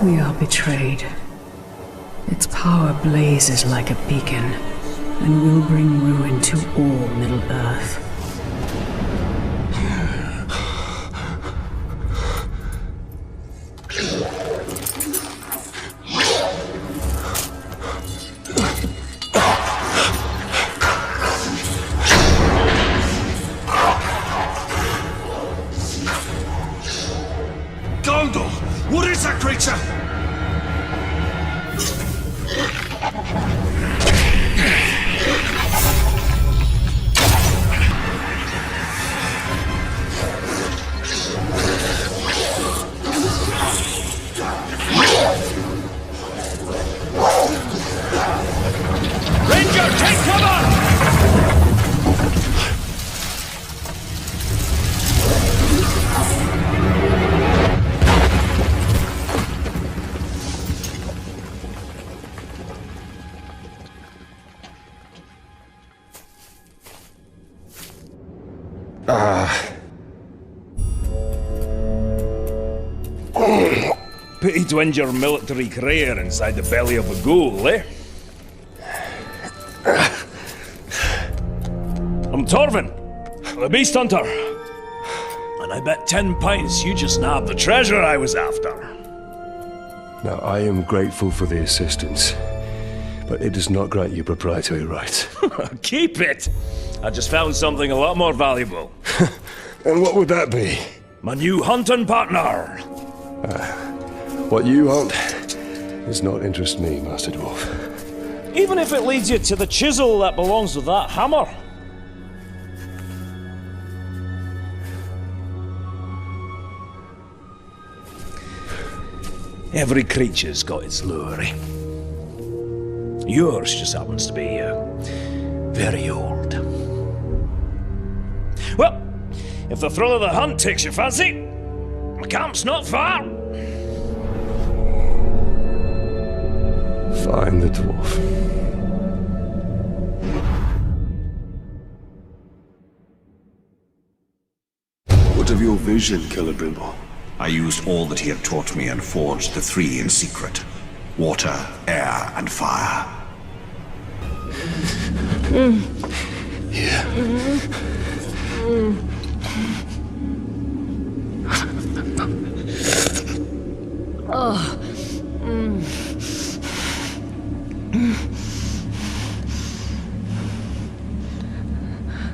We are betrayed. Its power blazes like a beacon, and will bring ruin to all Middle-earth.
Gondor! What is that creature? Ranger, take cover!
Pity to injure military career inside the belly of a ghoul, eh? I'm Torvin, the Beast Hunter. And I bet 10 pints you just nabbed the treasure I was after.
Now, I am grateful for the assistance, but it does not grant you proprietary rights.
Keep it! I just found something a lot more valuable.
And what would that be?
My new hunting partner!
What you want does not interest me, Master Dwarf.
Even if it leads you to the chisel that belongs with that hammer. Every creature's got its lure. Yours just happens to be very old. Well, if the thrill of the hunt takes your fancy, my camp's not far.
Find the dwarf. What of your vision, Celebrimbor?
I used all that he had taught me and forged the three in secret. Water, air, and fire.
Here.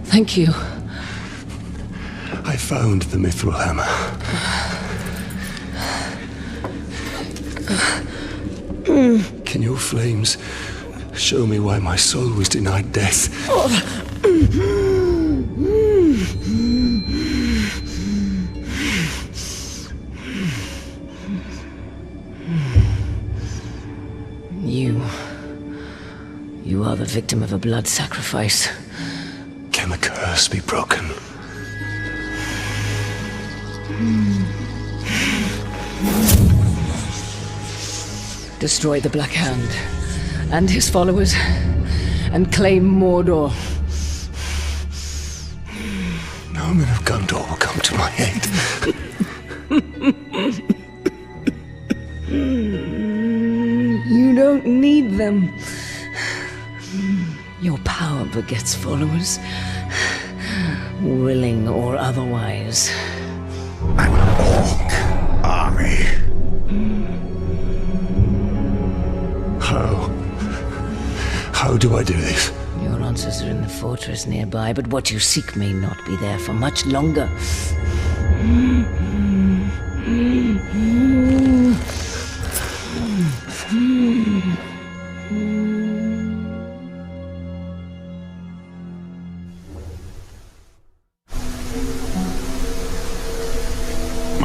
Thank you.
I found the mithril hammer. Can your flames show me why my soul was denied death?
You are the victim of a blood sacrifice.
Can the curse be broken?
Destroy the Black Hand and his followers, and claim Mordor.
No man of Gondor will come to my aid.
You don't need them. Your power begets followers, willing or otherwise.
An orc army.
How do I do this?
Your answers are in the fortress nearby, but what you seek may not be there for much longer.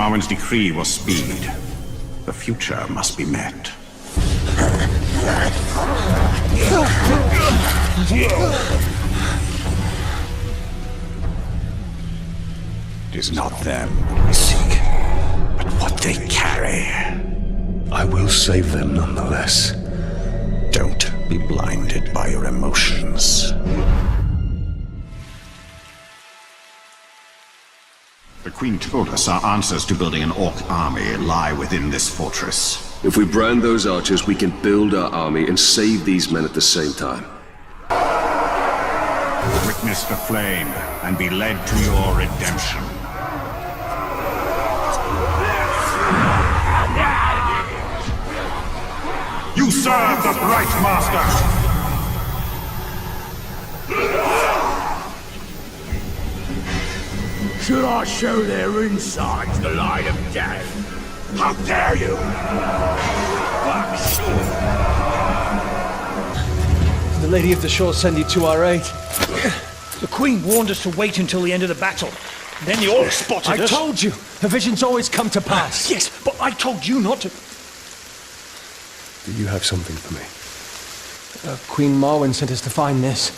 Marwen's decree was speed. The future must be met. It is not them we seek, but what they carry.
I will save them nonetheless.
Don't be blinded by your emotions. The Queen told us our answers to building an Orc army lie within this fortress.
If we brand those archers, we can build our army and save these men at the same time.
Witness the flame and be led to your redemption. You serve the Bright Master!
Should I show their insides the light of day? How dare you!
The Lady of the Shore sent you to our aid. The Queen warned us to wait until the end of the battle. Then you all spotted us. I told you! The visions always come to pass. Yes, but I told you not to.
Do you have something for me?
Queen Marwen sent us to find this.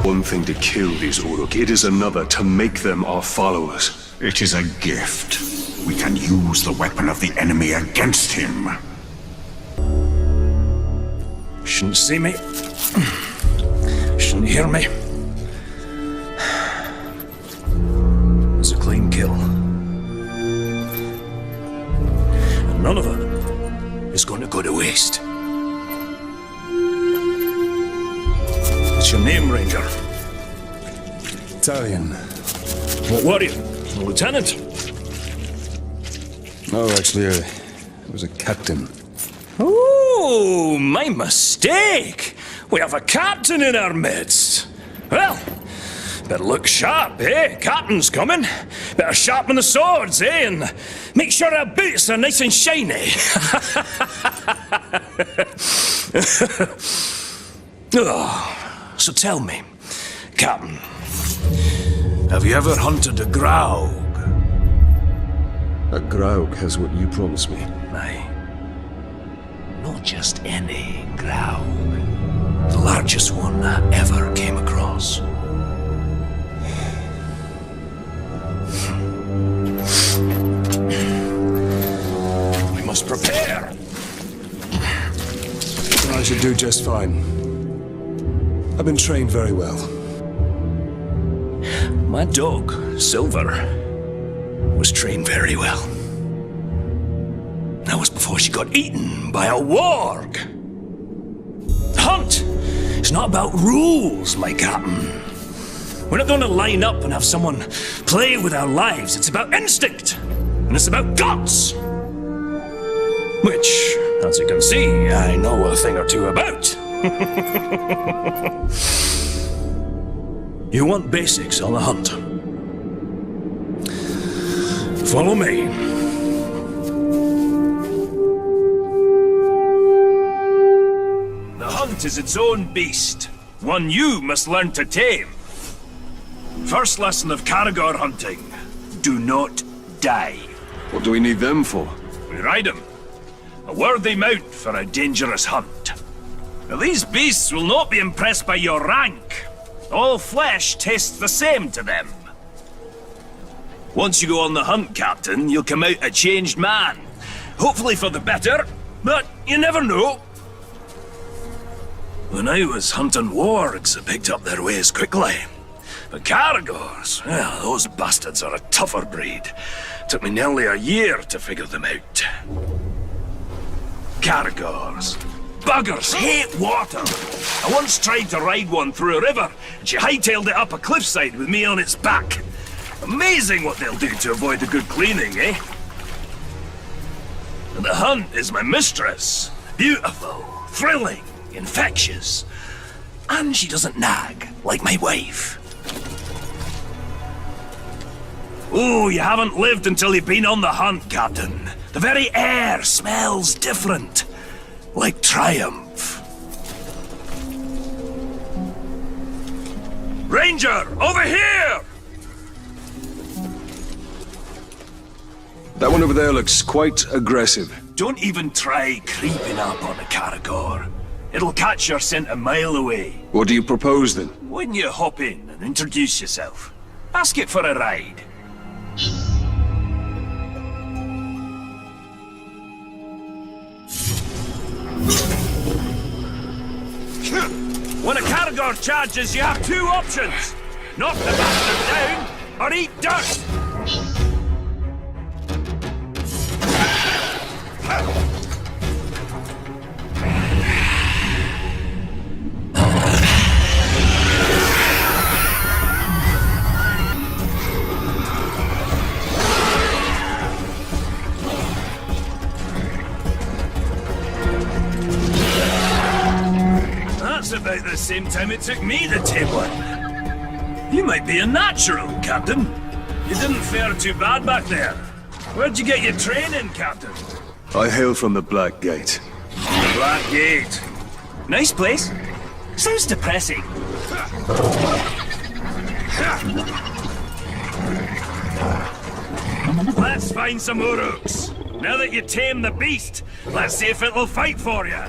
One thing to kill these Uruk, it is another to make them our followers.
It is a gift. We can use the weapon of the enemy against him.
Shouldn't see me. Shouldn't hear me. It's a clean kill. And none of it is going to go to waste. What's your name, Ranger?
Italian.
What were you? A lieutenant?
No, actually, I was a captain.
Oh, my mistake! We have a captain in our midst. Well, better look sharp, eh? Captain's coming. Better sharpen the swords, eh? And make sure our boots are nice and shiny. Oh, so tell me, Captain, have you ever hunted a Graug?
A Graug has what you promised me.
Aye. Not just any Graug. The largest one I ever came across. We must prepare.
I should do just fine. I've been trained very well.
My dog, Silver, was trained very well. That was before she got eaten by a warg. Hunt is not about rules, my captain. We're not going to line up and have someone play with our lives. It's about instinct. And it's about guts. Which, as you can see, I know a thing or two about. You want basics on the hunt. Follow me.
The hunt is its own beast, one you must learn to tame. First lesson of Caragor hunting, do not die.
What do we need them for?
We ride them. A worthy mount for a dangerous hunt. Now, these beasts will not be impressed by your rank. All flesh tastes the same to them. Once you go on the hunt, Captain, you'll come out a changed man. Hopefully for the better, but you never know. When I was hunting wargs, I picked up their ways quickly. But Caragors, well, those bastards are a tougher breed. Took me nearly a year to figure them out. Caragors. Buggers hate water. I once tried to ride one through a river, and she hightailed it up a cliffside with me on its back. Amazing what they'll do to avoid a good cleaning, eh? And the hunt is my mistress. Beautiful, thrilling, infectious. And she doesn't nag, like my wife. Oh, you haven't lived until you've been on the hunt, Captain. The very air smells different. Like triumph. Ranger, over here!
That one over there looks quite aggressive.
Don't even try creeping up on a Caragor. It'll catch your scent a mile away.
What do you propose then?
Wouldn't you hop in and introduce yourself? Ask it for a ride. When a Caragor charges, you have two options. Knock the bastard down, or eat dirt. That's about the same time it took me to tame one. You might be a natural, Captain. You didn't fare too bad back there. Where'd you get your training, Captain?
I hail from the Black Gate.
The Black Gate. Nice place. Sounds depressing. Let's find some Uruks. Now that you tame the beast, let's see if it'll fight for you.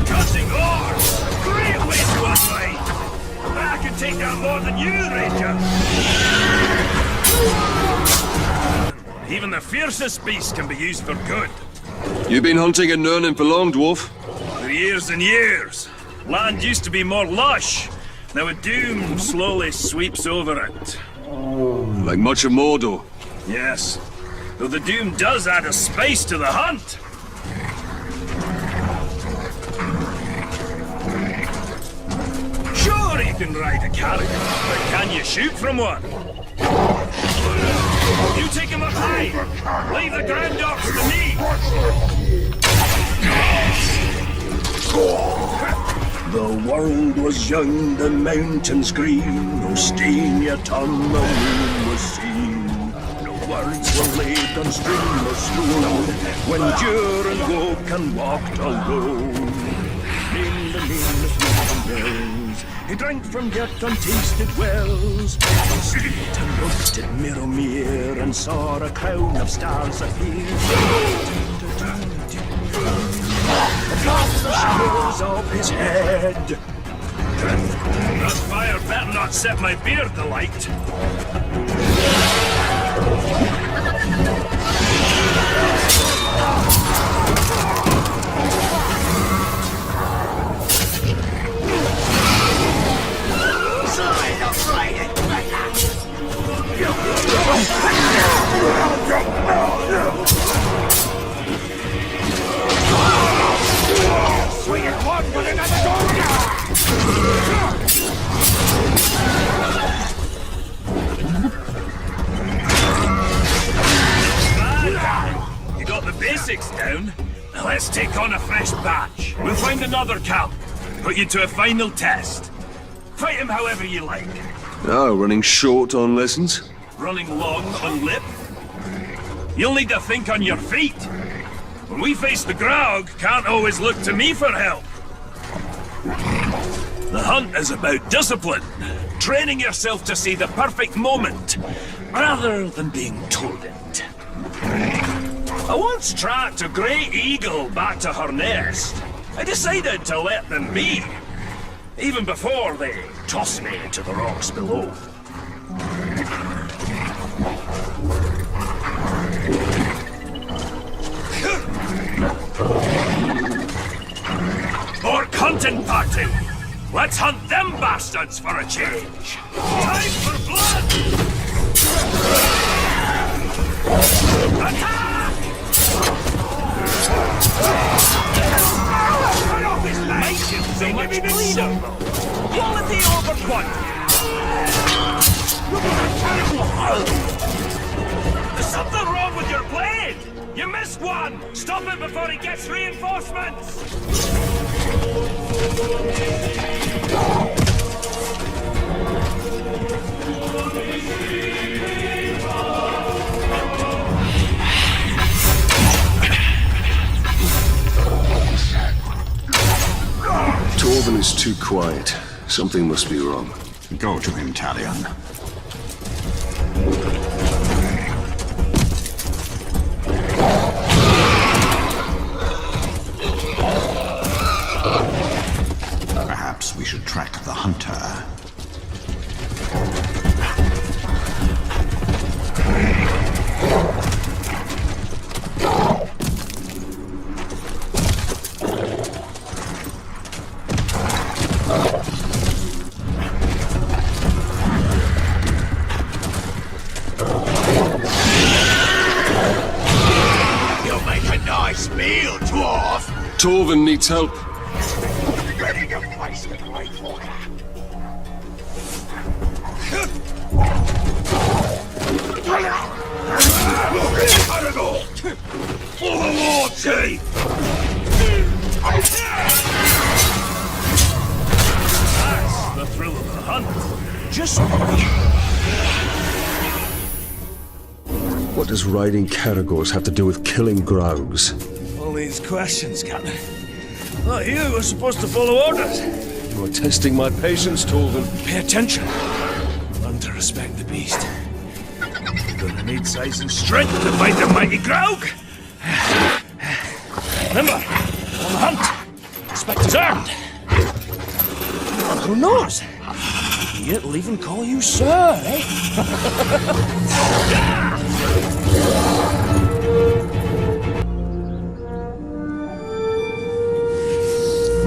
Cutting oars! Great way to unwind! I can take down more than you, Ranger! Even the fiercest beast can be used for good.
You been hunting in Nurnin for long, dwarf?
For years and years. Land used to be more lush. Now a doom slowly sweeps over it.
Like much of Mordor?
Yes. Though the doom does add a spice to the hunt. Sure, you can ride a Caragor, but can you shoot from one? You take him up high. Leave the ground dogs to me. The world was young, the mountains green, no stain yet on the moon was seen. No words were laid on streamless stone, when Jur and Wokan walked alone. In the name of mountains, he drank from yet untasted wells. Sweet and looked at Miromir and saw a crown of stars appear. Across the shadows of his head. That fire better not set my beard alight. Swing it one with another door!
take on a fresh batch. We'll find another camp. Put you to a final test. Fight him however you like.
Oh, running short on lessons?
Running long on lip. You'll need to think on your feet. When we face the Graug, can't always look to me for help. The hunt is about discipline. Training yourself to see the perfect moment, rather than being told it. I once tracked a great eagle back to her nest. I decided to let them be, even before they tossed me into the rocks below. More hunting party! Let's hunt them bastards for a change! Time for blood! Attack! Cut off his legs! So much bleeder! Quality over quantity! There's something wrong with your blade! You missed one! Stop it before he gets reinforcements!
Torvin is too quiet. Something must be wrong.
Go to him, Talion. Perhaps we should track the hunter.
You'll make a nice meal, dwarf!
Torvin needs help.
Ready to face the Great Order. For the Lord, Chief! That's the thrill of the hunt. Just...
What does riding Caragors have to do with killing Graugs?
All these questions, Captain. Not you were supposed to follow orders.
You are testing my patience, Torvin.
Pay attention. Learn to respect the beast. You're gonna need size and strength to fight the mighty Graug. Remember, on the hunt, respect is earned. And who knows? He'll even call you sir, eh?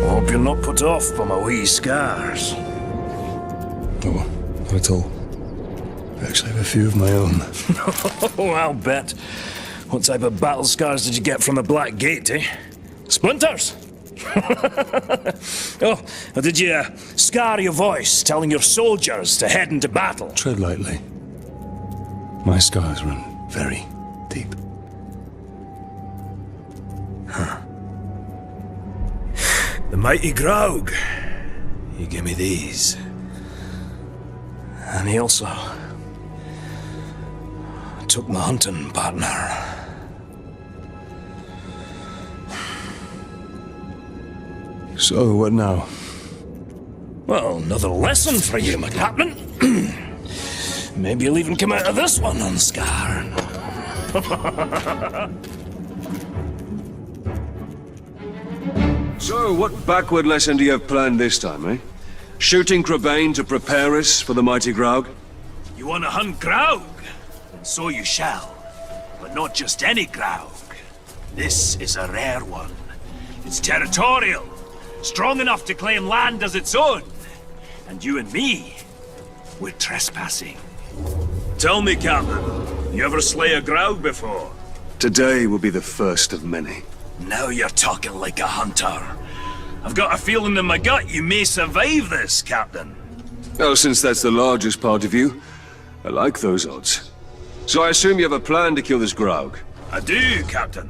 Hope you're not put off by my wee scars.
No, not at all. I actually have a few of my own.
Oh, I'll bet. What type of battle scars did you get from the Black Gate, eh? Splinters? Oh, or did you scar your voice telling your soldiers to head into battle?
Tread lightly. My scars run very deep.
Huh. The mighty Graug. He gave me these. And he also took my hunting partner.
So, what now?
Well, another lesson for you, my captain. Maybe you'll even come out of this one unscarred.
So, what backward lesson do you have planned this time, eh? Shooting Crebain to prepare us for the mighty Graug?
You want to hunt Graug? And so you shall. But not just any Graug. This is a rare one. It's territorial. Strong enough to claim land as its own. And you and me, we're trespassing. Tell me, Captain, you ever slay a Graug before?
Today will be the first of many.
Now you're talking like a hunter. I've got a feeling in my gut you may survive this, Captain.
Oh, since that's the largest part of you, I like those odds. So I assume you have a plan to kill this Graug?
I do, Captain.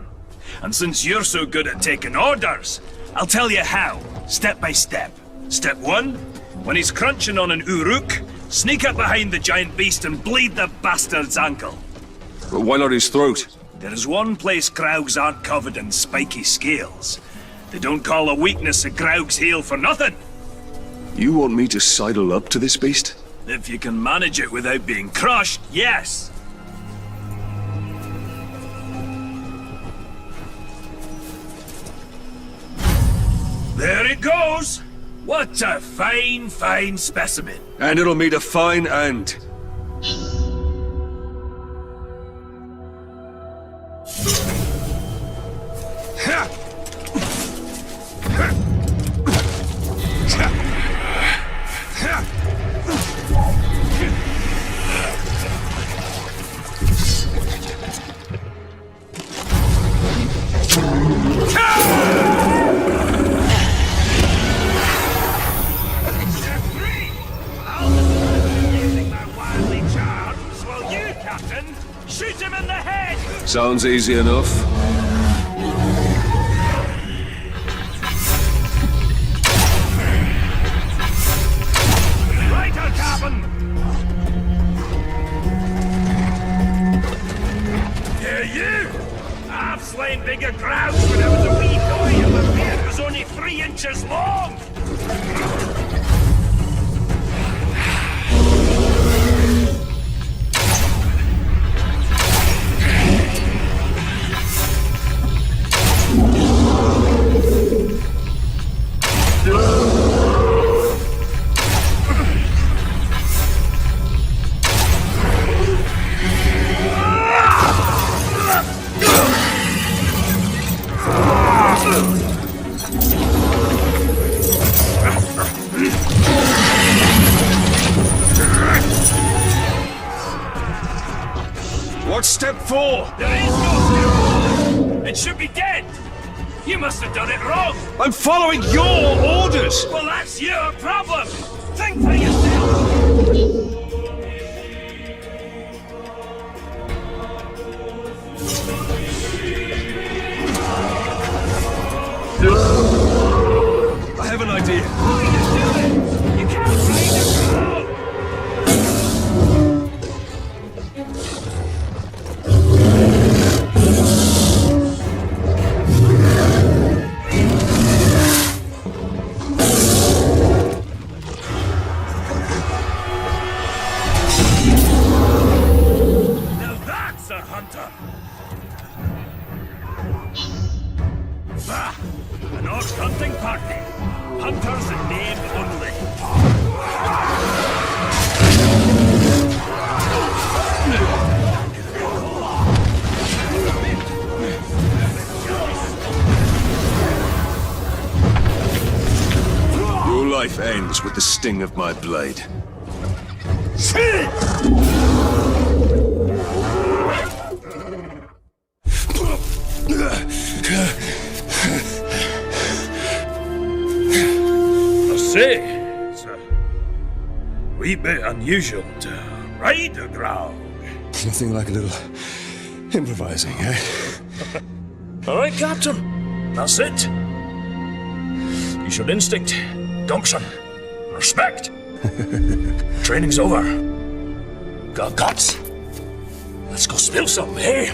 And since you're so good at taking orders, I'll tell you how, step by step. Step 1, when he's crunching on an Uruk, sneak up behind the giant beast and bleed the bastard's ankle.
But why not his throat?
There is one place Graugs aren't covered in spiky scales. They don't call a weakness a Graug's heel for nothing.
You want me to sidle up to this beast?
If you can manage it without being crushed, yes. There it goes! What a fine, fine specimen.
And it'll meet a fine end.
Shoot him in the head!
Sounds easy enough.
Righto, Captain! Here you! I've slain bigger Graugs when I was a wee boy and my beard was only 3 inches long!
What's step 4?
There is no step 4! It should be dead! You must have done it wrong!
I'm following your orders!
Well, that's your problem! Think for yourself!
I have an idea.
How do you do it? You can't ride a crow! Now that's a hunter! Bah! An orc hunting party. Hunters in name only.
Your life ends with the sting of my blade.
I say, it's a wee bit unusual to ride a Graug.
Nothing like a little improvising, eh?
All right, Captain. That's it. You showed instinct, gumption, respect. Training's over. Got guts. Let's go spill something, eh?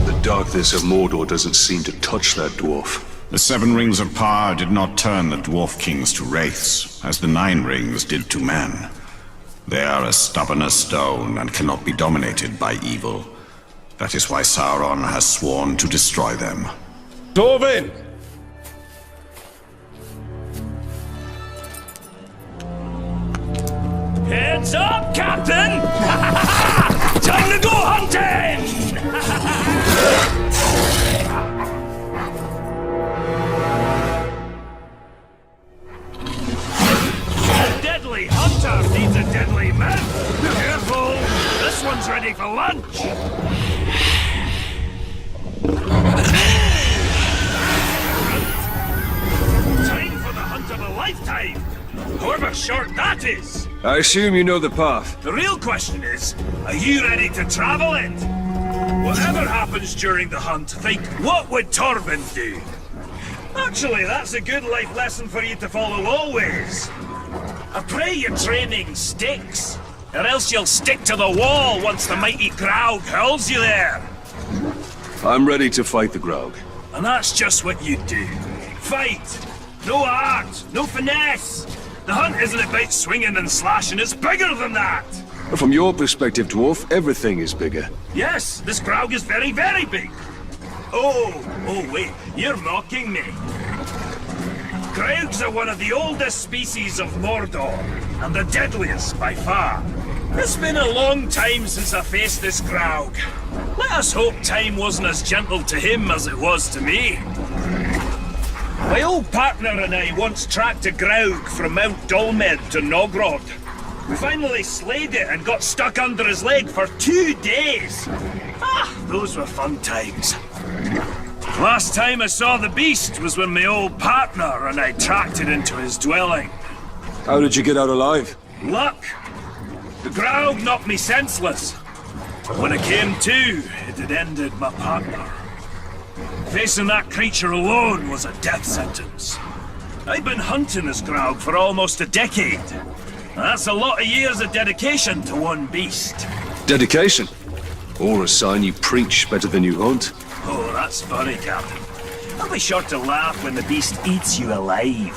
The darkness of Mordor doesn't seem to touch that dwarf.
The 7 rings of power did not turn the dwarf kings to wraiths, as the 9 rings did to man. They are as stubborn as stone and cannot be dominated by evil. That is why Sauron has sworn to destroy them.
Dorvin!
Heads up, Captain! Time to go hunting! A deadly hunter needs a deadly man! Careful! This one's ready for lunch! Time for the hunt of a lifetime! However short that is!
I assume you know the path.
The real question is, are you ready to travel it? Whatever happens during the hunt, think, what would Torvin do? Actually, that's a good life lesson for you to follow always. I pray your training sticks, or else you'll stick to the wall once the mighty Graug hurls you there.
I'm ready to fight the Graug.
And that's just what you do. Fight! No art, no finesse! The hunt isn't about swinging and slashing, it's bigger than that!
From your perspective, Dwarf, everything is bigger.
Yes, this Graug is very, very big. Oh, wait, you're mocking me. Graugs are one of the oldest species of Mordor, and the deadliest by far. It's been a long time since I faced this Graug. Let us hope time wasn't as gentle to him as it was to me. My old partner and I once tracked a Graug from Mount Dolmed to Nogrod. We finally slayed it and got stuck under his leg for 2 days. Those were fun times. Last time I saw the beast was when my old partner and I tracked it into his dwelling.
How did you get out alive?
Luck. The Graug knocked me senseless. When I came to, it had ended my partner. Facing that creature alone was a death sentence. I've been hunting this Graug for almost a decade. That's a lot of years of dedication to one beast.
Dedication? Or a sign you preach better than you hunt?
Oh, that's funny, Captain. I'll be sure to laugh when the beast eats you alive.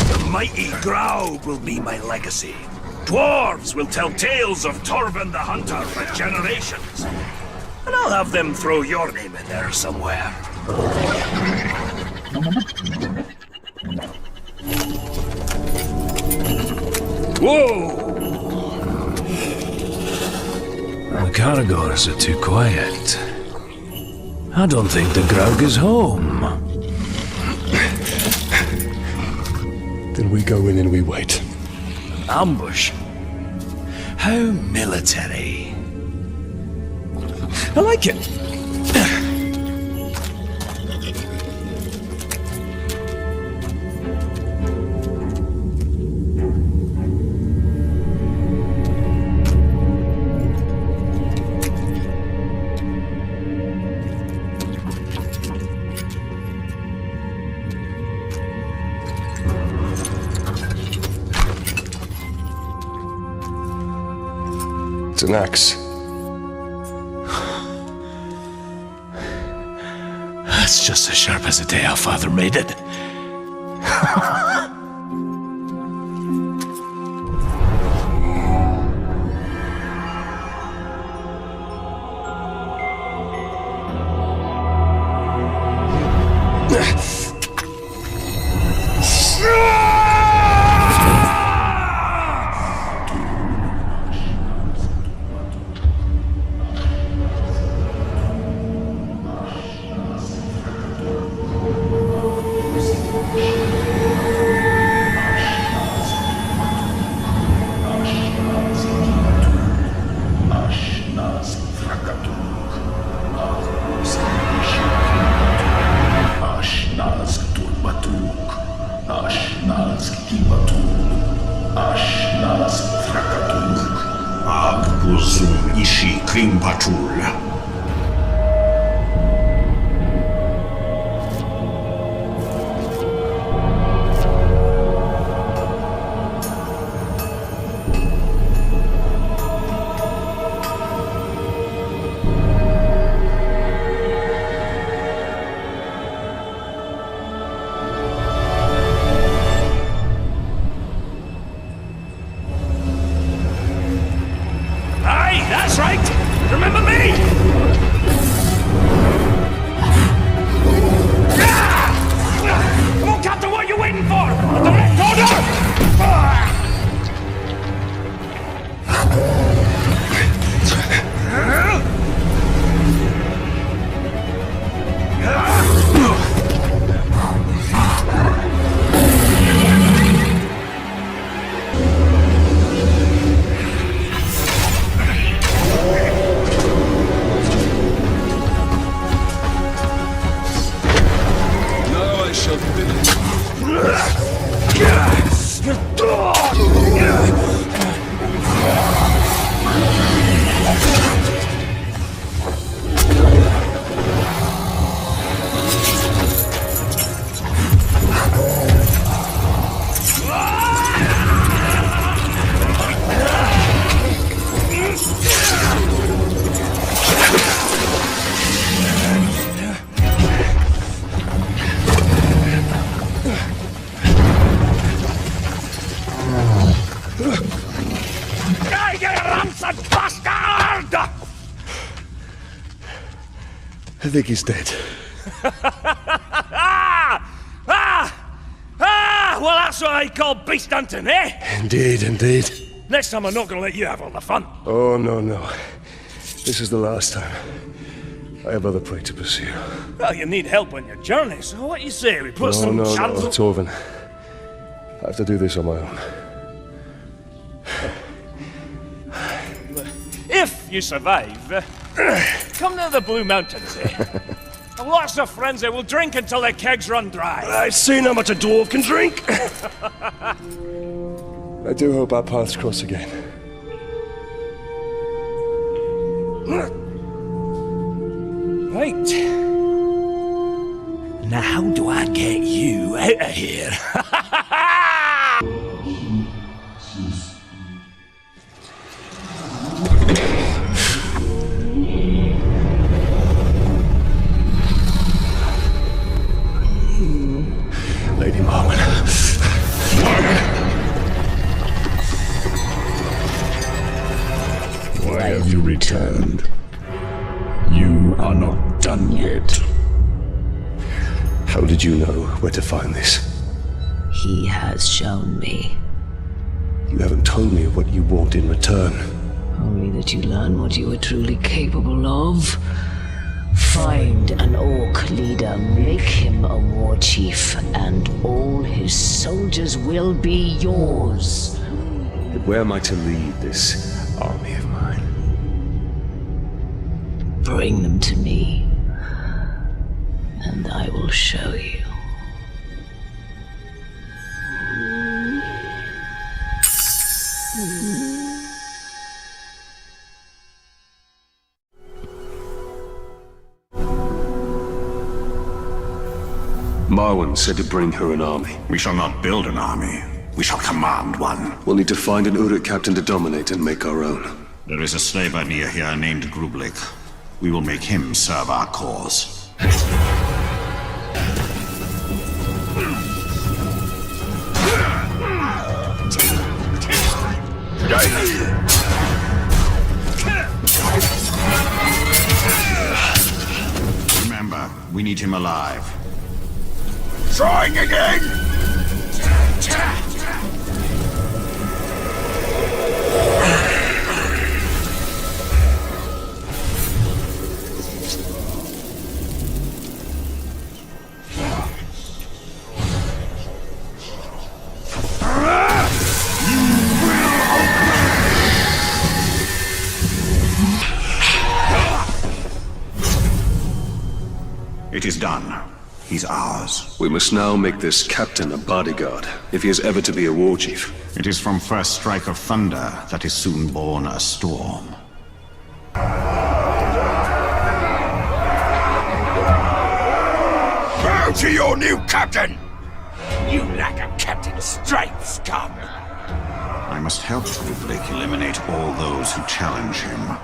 The mighty Graug will be my legacy. Dwarves will tell tales of Torvin the Hunter for generations. And I'll have them throw your name in there somewhere.
Whoa! The Caragors are too quiet. I don't think the Graug is home.
Then we go in and we wait.
Ambush? How military. I like it.
It's an axe.
That's just as sharp as the day our father made it.
I think he's dead.
Well, that's what I call beast hunting, eh?
Indeed, indeed.
Next time I'm not gonna let you have all the fun.
Oh, no, no. This is the last time. I have other prey to pursue.
Well, you need help on your journey, so what you say? We put some
No,
chance...
Torvin. I have to do this on my own.
If you survive, come to the Blue Mountains, eh? Lots of friends there will drink until their kegs run dry.
I've seen how much a dwarf can drink. I do hope our paths cross again.
Right. Now how do I get you out of here?
Lady Marwen.
Why have you returned? You are not done yet.
How did you know where to find this?
He has shown me.
You haven't told me what you want in return.
Only that you learn what you are truly capable of. Find an orc leader, make him a war chief, and all his soldiers will be yours.
But where am I to lead this army of mine?
Bring them to me, and I will show you.
Marwen said to bring her an army.
We shall not build an army. We shall command one.
We'll need to find an Uruk captain to dominate and make our own.
There is a slaver near here named Grublik. We will make him serve our cause. Remember, we need him alive.
Trying again!
It is done. He's ours.
We must now make this captain a bodyguard, if he is ever to be a war chief.
It is from first strike of thunder that is soon born a storm.
Bow to your new captain! You lack a captain's strength, scum!
I must help Grublik eliminate all those who challenge him.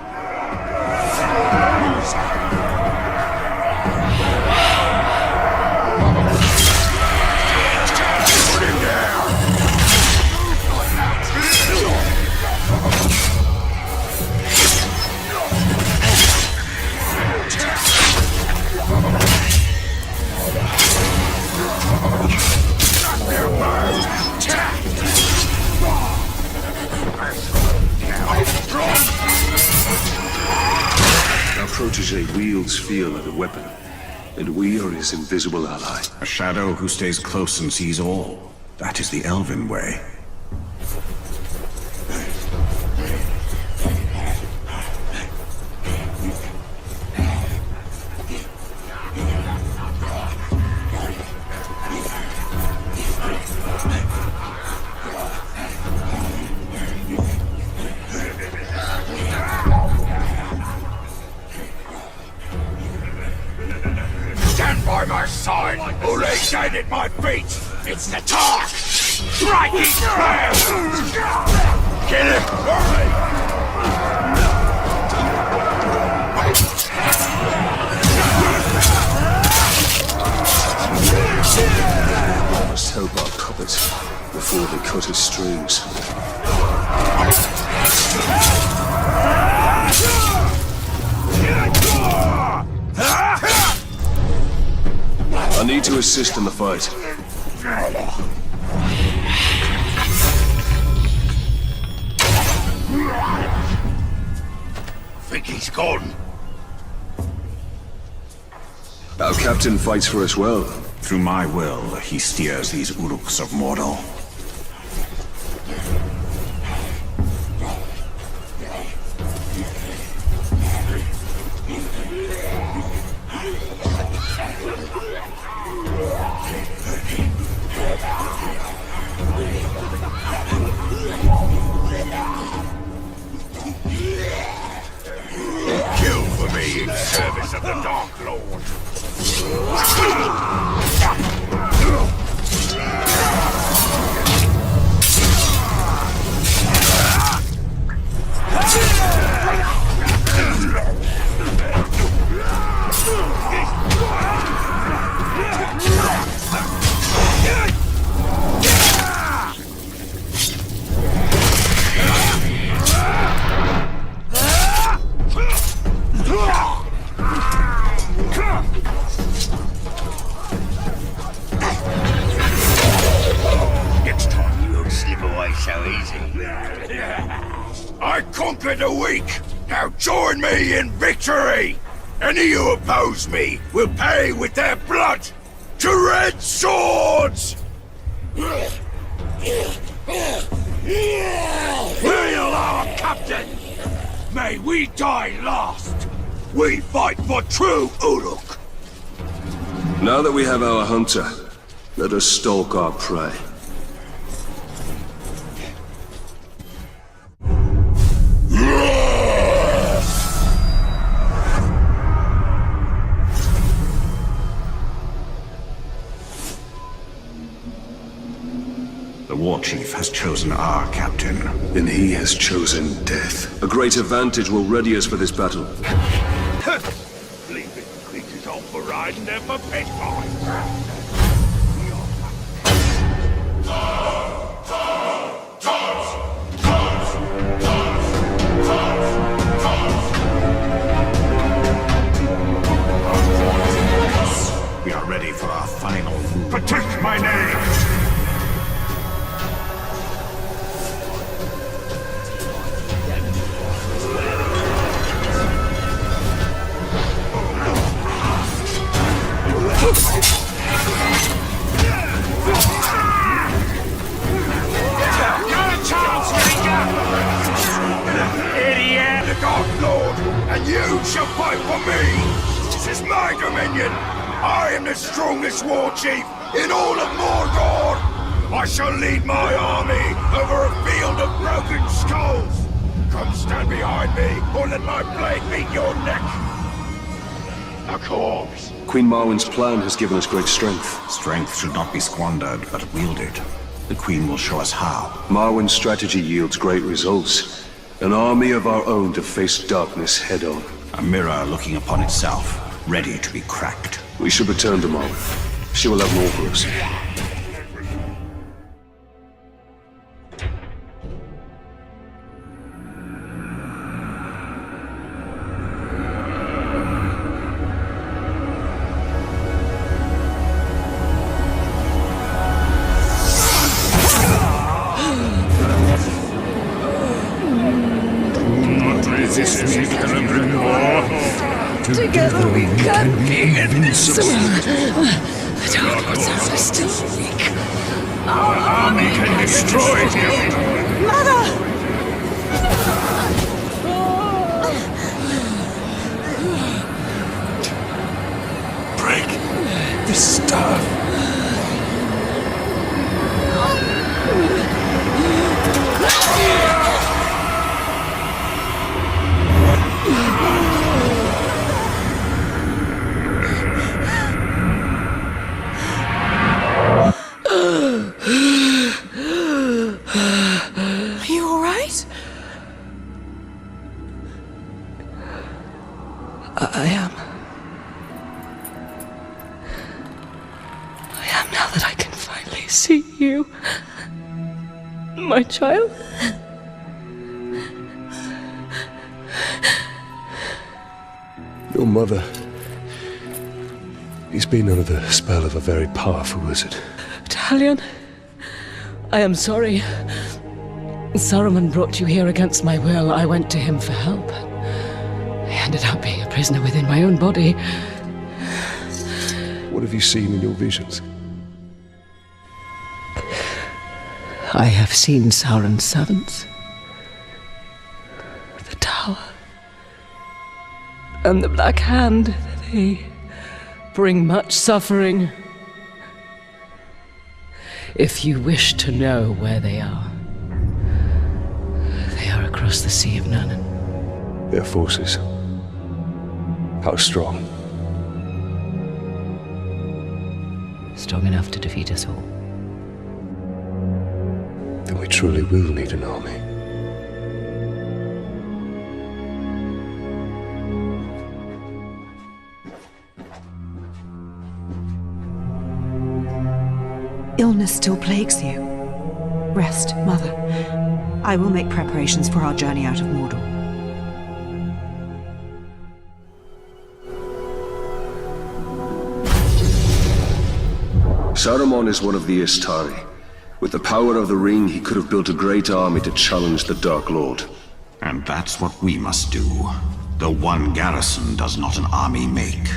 Our protege wields fear like a weapon, and we are his invisible ally.
A shadow who stays close and sees all. That is the Elven way.
dead at my feet! It's the dark! Breaking through! Get it!
I must help our puppet before they cut his strings. I need to assist in the fight.
Think he's gone.
Our captain fights for us well.
Through my will, he steers these Uruks of Mordor.
Kill for me in service of the Dark Lord. Next time you don't slip away so easy. I conquered the weak. Now join me in victory. Any who oppose me will pay with their blood to red swords. Hail our captain! May we die last! We fight for true Uruk!
Now that we have our hunter, let us stalk our prey.
The war chief has chosen our captain.
Then he has chosen death. A great advantage will ready us for this battle.
Leaving creatures off for riding them for pit fights.
We are ready for our final move.
Protect my name! Idiot! The Dark Lord, and you shall fight for me! This is my dominion! I am the strongest war chief in all of Mordor! I shall lead my army over a field of broken skulls! Come stand behind me, or let my blade meet your neck! A corpse!
Queen Marwen's plan has given us great strength.
Strength should not be squandered, but wielded. The Queen will show us how.
Marwen's strategy yields great results. An army of our own to face darkness head-on.
A mirror looking upon itself, ready to be cracked.
We should return to Marwen. She will have more for us.
Together we can be invincible. The Dark Lords are still weak. Our army can destroy you. Mother!
Break this staff.
you, my child.
Your mother... He's been under the spell of a very powerful wizard.
Talion, I am sorry. Saruman brought you here against my will. I went to him for help. I ended up being a prisoner within my own body.
What have you seen in your visions?
I have seen Sauron's servants. The tower. And the Black Hand. They bring much suffering. If you wish to know where they are across the Sea of Nurnen.
Their forces. How strong?
Strong enough to defeat us all.
Then we truly will need an army.
Illness still plagues you. Rest, Mother. I will make preparations for our journey out of Mordor.
Saruman is one of the Istari. With the power of the ring, he could have built a great army to challenge the Dark Lord.
And that's what we must do. The one garrison does not an army make.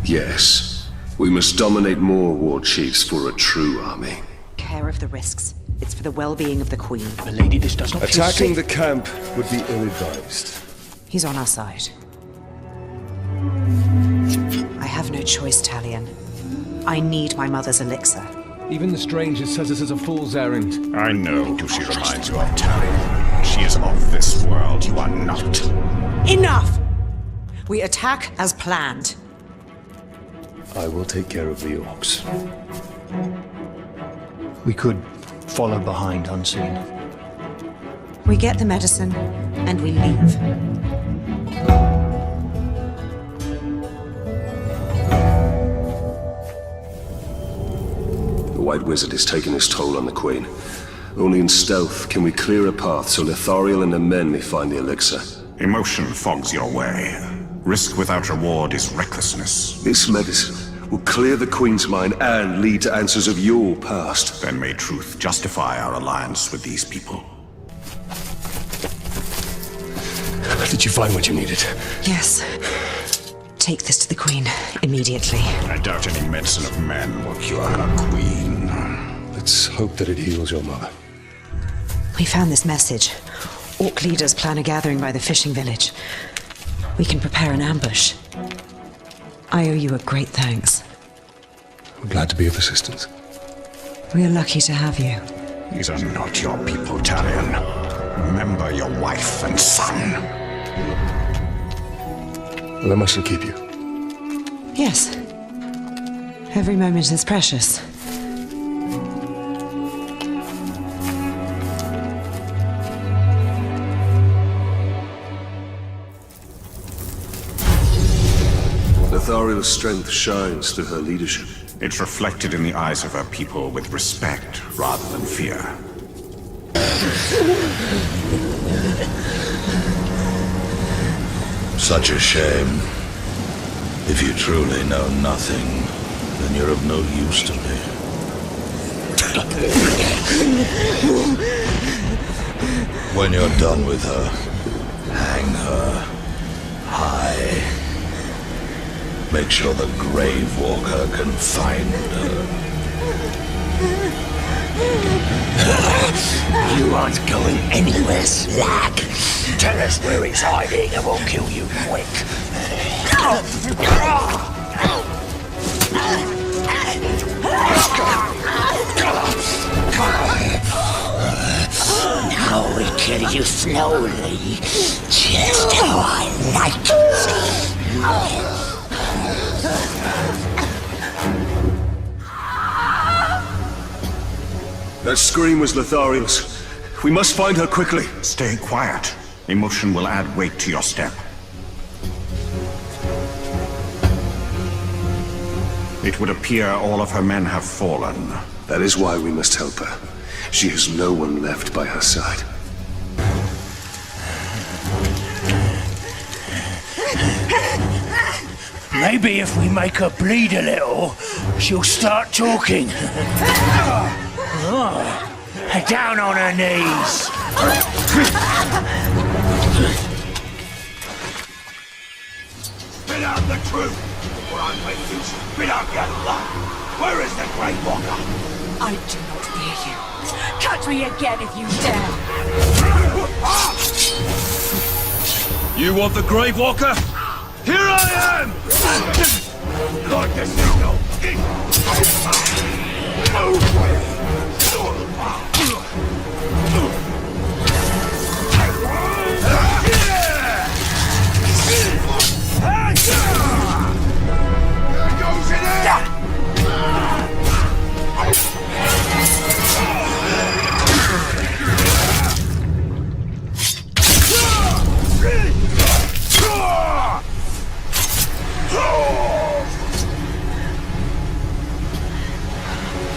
Yes. We must dominate more war chiefs for a true army.
Care of the risks. It's for the well-being of the Queen.
Milady, this does not feel
Attacking
safe.
the camp would be ill-advised.
He's on our side. I have no choice, Talion. I need my mother's elixir.
Even the stranger says this is a fool's errand.
I know who she reminds you of, Talion. She is of this world. You are not.
Enough! We attack as planned.
I will take care of the orcs.
We could follow behind unseen.
We get the medicine, and we leave.
The White Wizard is taking his toll on the Queen. Only in stealth can we clear a path so Lithariel and her men may find the elixir.
Emotion fogs your way. Risk without reward is recklessness.
This medicine will clear the Queen's mind and lead to answers of your past.
Then may truth justify our alliance with these people.
Did you find what you needed?
Yes. Take this to the Queen immediately.
I doubt any medicine of men will cure her Queen.
Let's hope that it heals your mother.
We found this message. Orc leaders plan a gathering by the fishing village. We can prepare an ambush. I owe you a great thanks.
I'm glad to be of assistance.
We are lucky to have you.
These are not your people, Talion. Remember your wife and son.
Well, I mustn't keep you.
Yes. Every moment is precious.
Lithariel's strength shines through her leadership.
It's reflected in the eyes of her people with respect rather than fear.
Such a shame. If you truly know nothing, then you're of no use to me. When you're done with her, hang her high. Make sure the Grave Walker can find her.
You aren't going anywhere, slag. Tell us where he's hiding and we'll kill you quick. Now we kill you slowly, just how I like it.
That scream was Lithariel's. We must find her quickly.
Stay quiet. Emotion will add weight to your step. It would appear all of her men have fallen.
That is why we must help her. She has no one left by her side.
Maybe if we make her bleed a little, she'll start talking. Down on her knees. Spit out the truth, or I make you spit out your blood. Where is the Grey Walker?
I do not fear you. Cut me again if you dare.
You want the Grave Walker? Here I am!
Like the signal.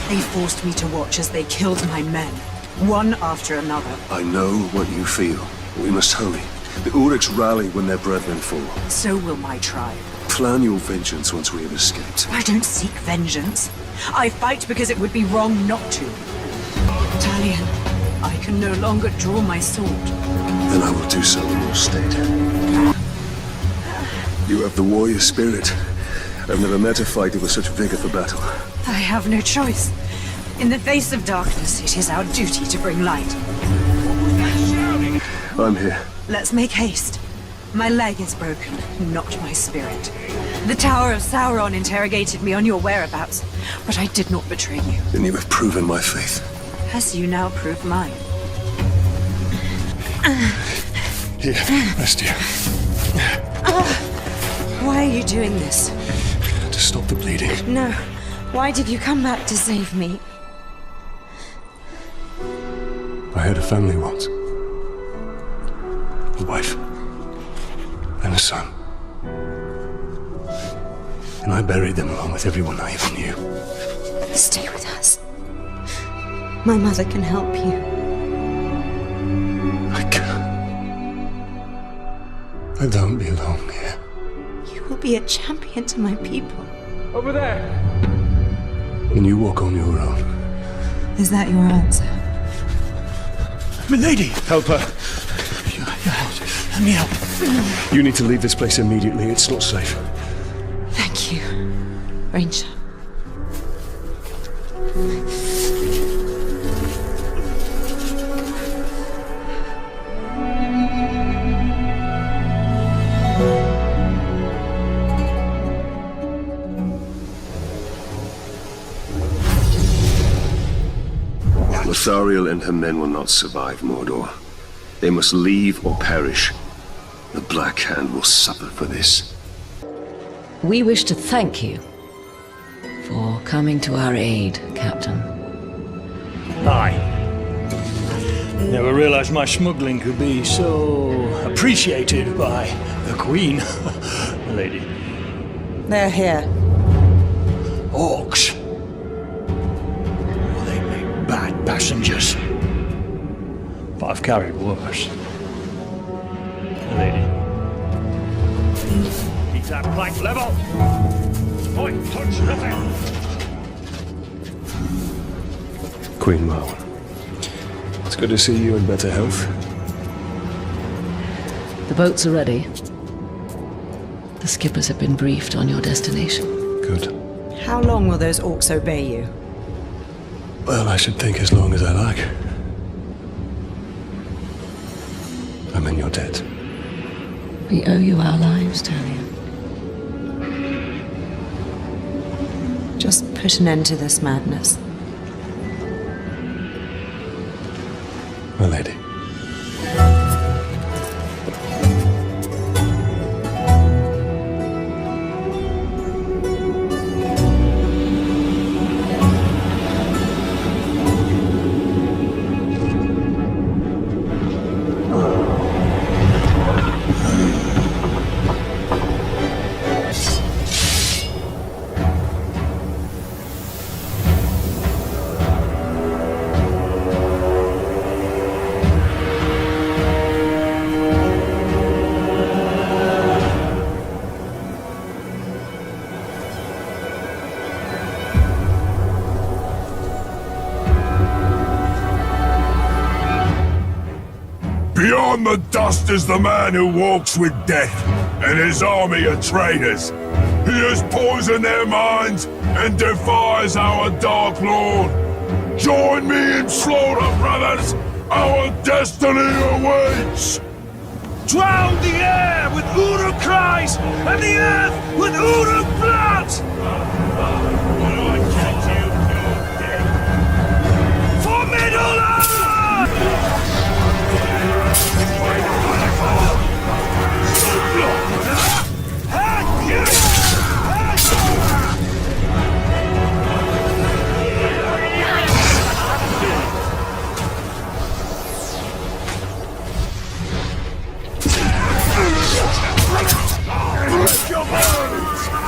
They forced me to watch as they killed my men, one after another.
I know what you feel. We must hurry. The Uruks rally when their brethren fall.
So will my tribe.
Plan your vengeance once we have escaped.
I don't seek vengeance. I fight because it would be wrong not to. Talion, I can no longer draw my sword.
Then I will do so in your stead. You have the warrior spirit. I've never met a fighter with such vigor for battle.
I have no choice. In the face of darkness, it is our duty to bring light.
I'm here.
Let's make haste. My leg is broken, not my spirit. The Tower of Sauron interrogated me on your whereabouts, but I did not betray you.
Then you have proven my faith.
As you now prove mine.
Here, rest you.
Why are you doing this?
To stop the bleeding.
No. Why did you come back to save me?
I had a family once. A wife. And a son. And I buried them along with everyone I ever knew.
Stay with us. My mother can help you.
I can't. I don't belong here.
You will be a champion to my people.
Over there!
When you walk on your own.
Is that your answer?
Milady! Help her.
Let me help.
You need to leave this place immediately. It's not safe.
Thank you, Ranger.
Lothariel and her men will not survive Mordor. They must leave or perish. The Black Hand will suffer for this.
We wish to thank you for coming to our aid, Captain.
Aye. Never realized my smuggling could be so appreciated by the Queen, lady.
They're here.
Orcs. Well, they make bad passengers. But I've carried worse. Lady. Keep that plank level! Oi, touch nothing!
Queen Marwen. It's good to see you in better health.
The boats are ready. The skippers have been briefed on your destination.
Good.
How long will those orcs obey you?
Well, I should think as long as I like. I'm in your debt.
We owe you our lives, Talia.
Just put an end to this madness.
My lady.
Beyond the dust is the man who walks with death and his army of traitors. He has poisoned their minds and defies our Dark Lord. Join me in slaughter, brothers! Our destiny awaits!
Drown the air with Uruk cries, and the earth with Uruk blood! For Middle-earth!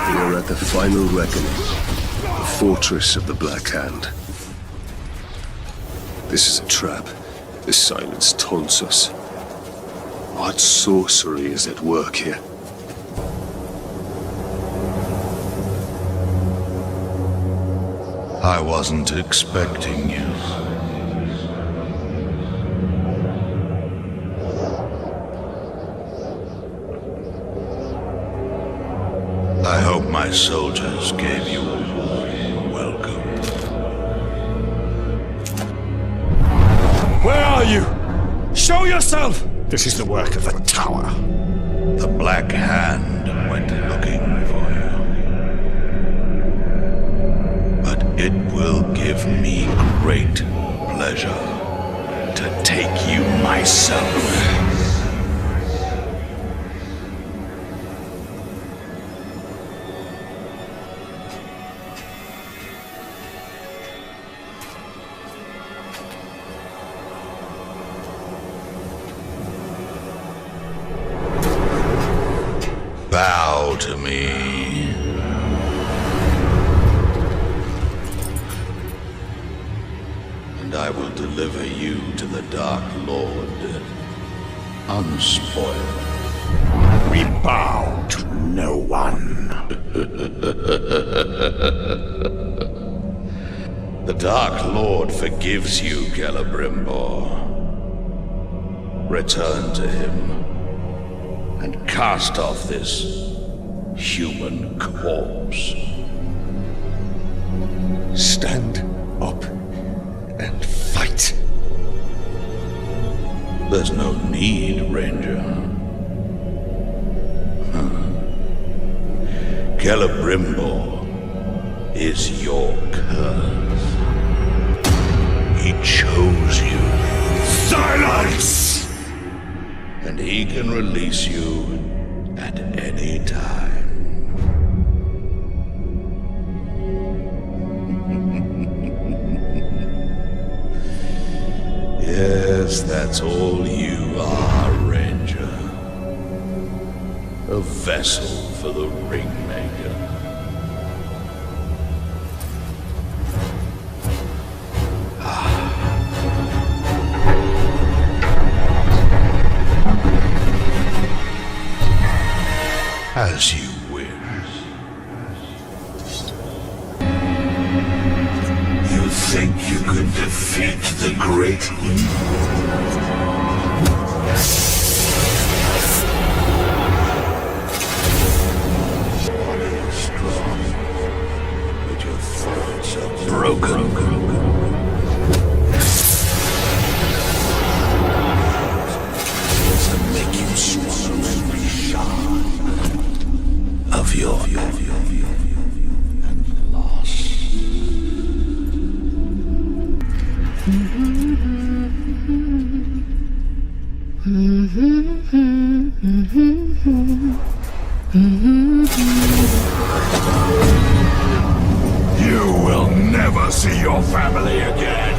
We're at the final reckoning. The fortress of the Black Hand. This is a trap. This silence taunts us. What sorcery is at work here?
I wasn't expecting you. I hope my soldiers gave you a warm welcome.
Where are you? Show yourself!
This is the work of the tower.
The Black Hand went looking for you. But it will give me great pleasure to take you myself. Bow to me. And I will deliver you to the Dark Lord, unspoiled.
We bow to no one.
The Dark Lord forgives you, Celebrimbor. Return to him and cast off this human corpse.
Stand up and fight.
There's no need, Ranger. Celebrimbor is your curse. He chose you.
Silence!
And he can release you at any time. Yes, that's all you are, Ranger. A vessel for the Ringmaker. As you wish. You think you could defeat the great evil? Strong, but your thoughts are broken. To make you swallow every shard of your and loss.
You will never see your family again.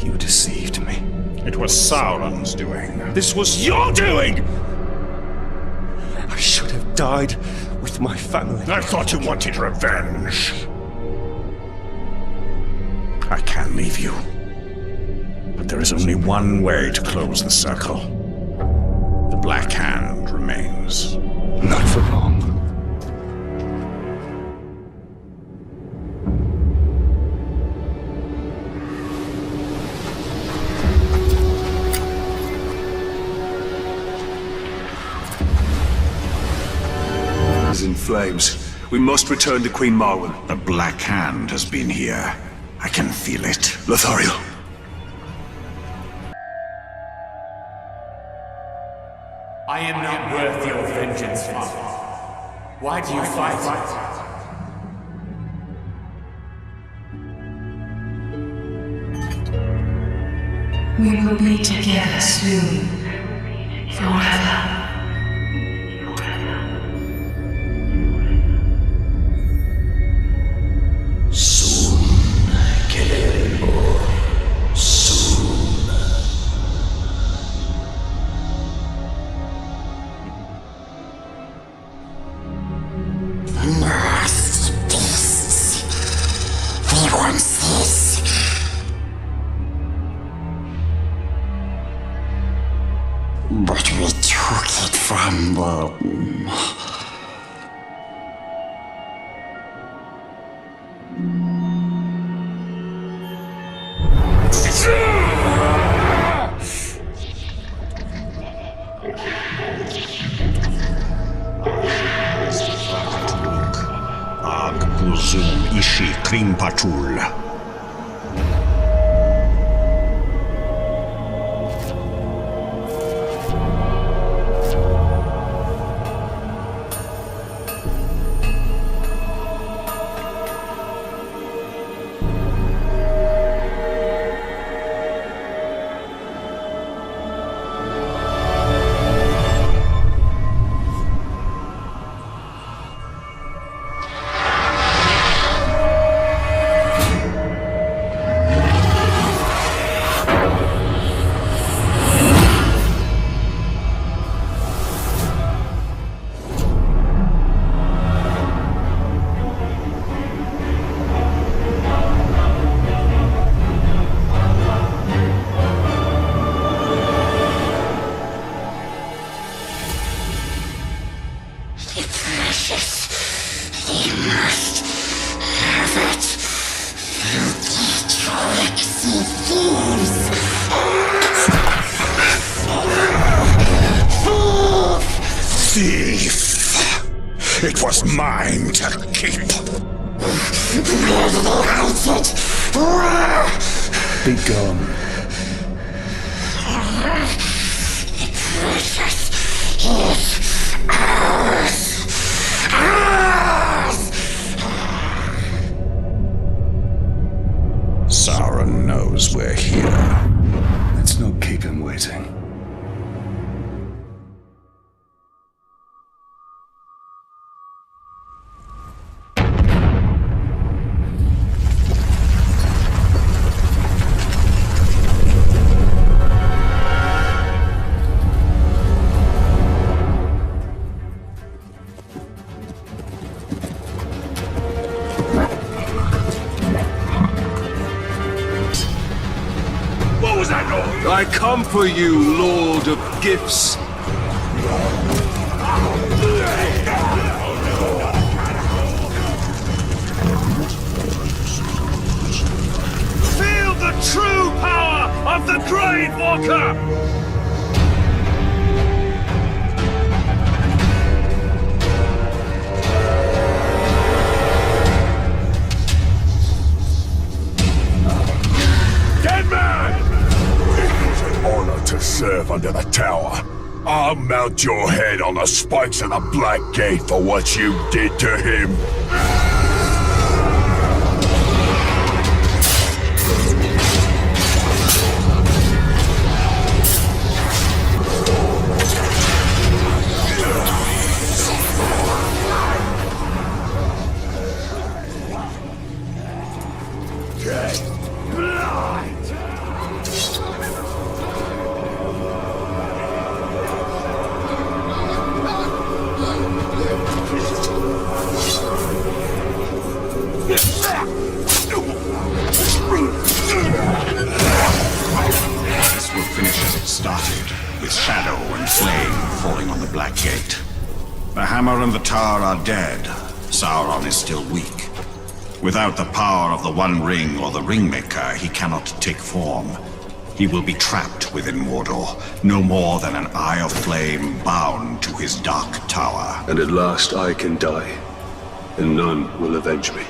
You deceived me.
It was Sauron's doing.
This was your doing! I should have died with my family.
I thought you wanted revenge. I can leave you. But there is only one way to close the circle. The Black Hand remains.
Not for long.
In flames. We must return to Queen Marwen.
The Black Hand has been here. I can feel it.
Lothario.
I am not worth your vengeance, Father. Why do you fight?
We will be together soon. Forever.
But we took it from them.
Ag Puzum Ishi Krimpatul. Thief! It was mine to keep.
Where did they hide it? Where?
Be gone.
The precious is ours. Ours!
Sauron knows we're here.
Let's not keep him waiting.
I come for you, Lord of Gifts.
Feel the true power of the Grave Walker!
Dead man! Honor to serve under the tower. I'll mount your head on the spikes of the Black Gate for what you did to him.
Black Gate. The hammer and the tower are dead. Sauron is still weak. Without the power of the One Ring or the Ringmaker, he cannot take form. He will be trapped within Mordor, no more than an eye of flame bound to his dark tower.
And at last I can die, and none will avenge me.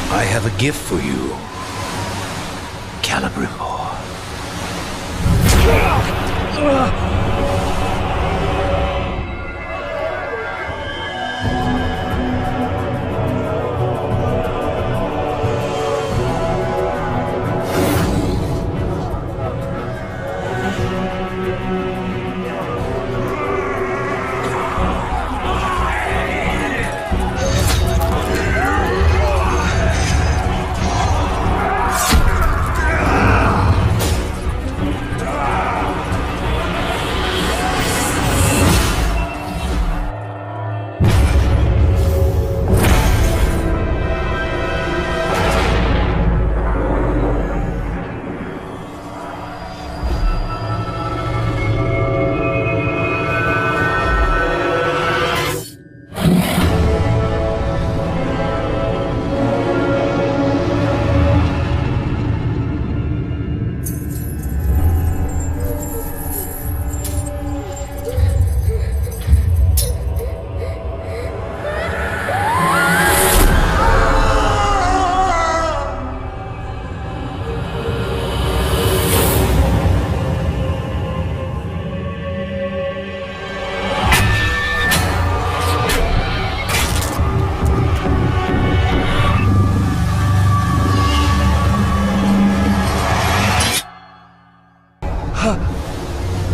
I have a gift for you, Celebrimbor.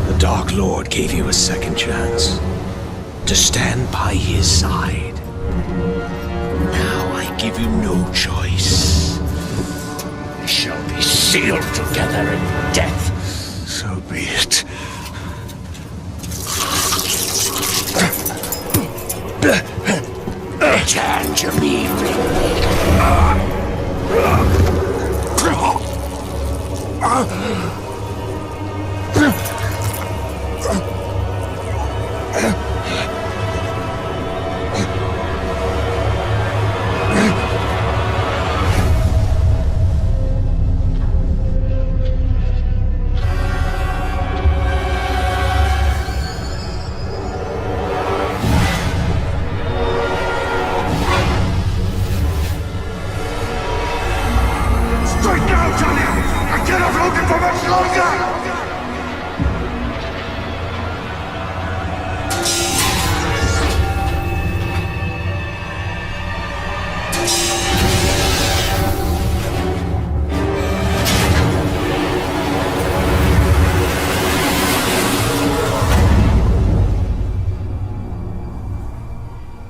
The Dark Lord gave you a second chance to stand by his side. Now I give you no choice. We shall be sealed together in death. So be it. Return to me,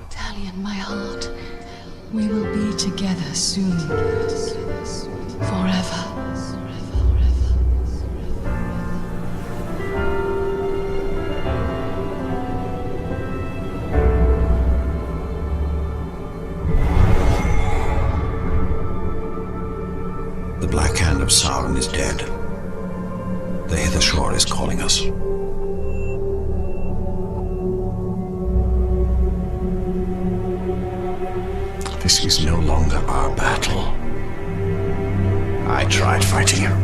Talion, my heart, we will be together soon. Forever.
The Black Hand of Sauron is dead. The Hither Shore is calling us. This is no longer our battle. I tried fighting him.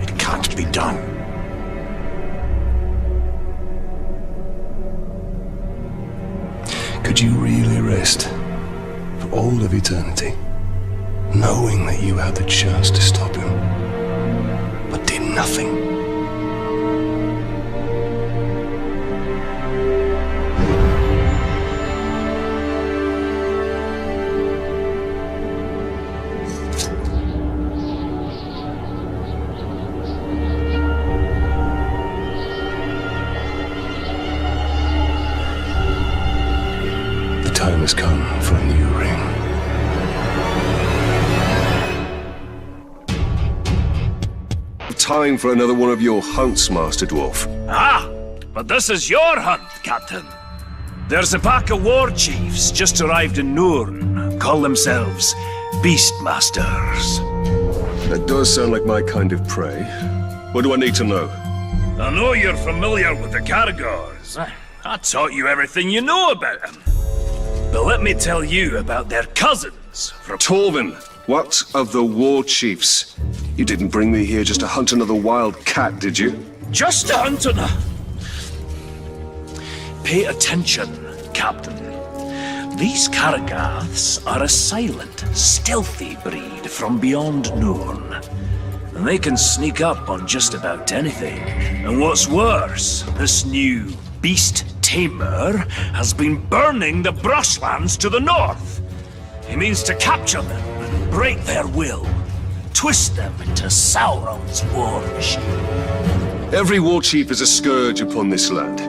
It can't be done.
Could you really rest for all of eternity, knowing that you had the chance to stop him, but did nothing? has come for a new ring. Time for another one of your hunts, Master Dwarf.
Ah, but this is your hunt, Captain. There's a pack of war chiefs just arrived in Nurn, call themselves Beastmasters.
That does sound like my kind of prey. What do I need to know?
I know you're familiar with the Caragors. I taught you everything you know about them. But let me tell you about their cousins from...
Torvin, what of the war chiefs? You didn't bring me here just to hunt another wild cat, did you?
Just to hunt another... Pay attention, Captain. These Karagaths are a silent, stealthy breed from beyond Nurn. And they can sneak up on just about anything. And what's worse, this new beast tamer has been burning the brushlands to the north. He means to capture them and break their will. Twist them into Sauron's war machine.
Every war chief is a scourge upon this land.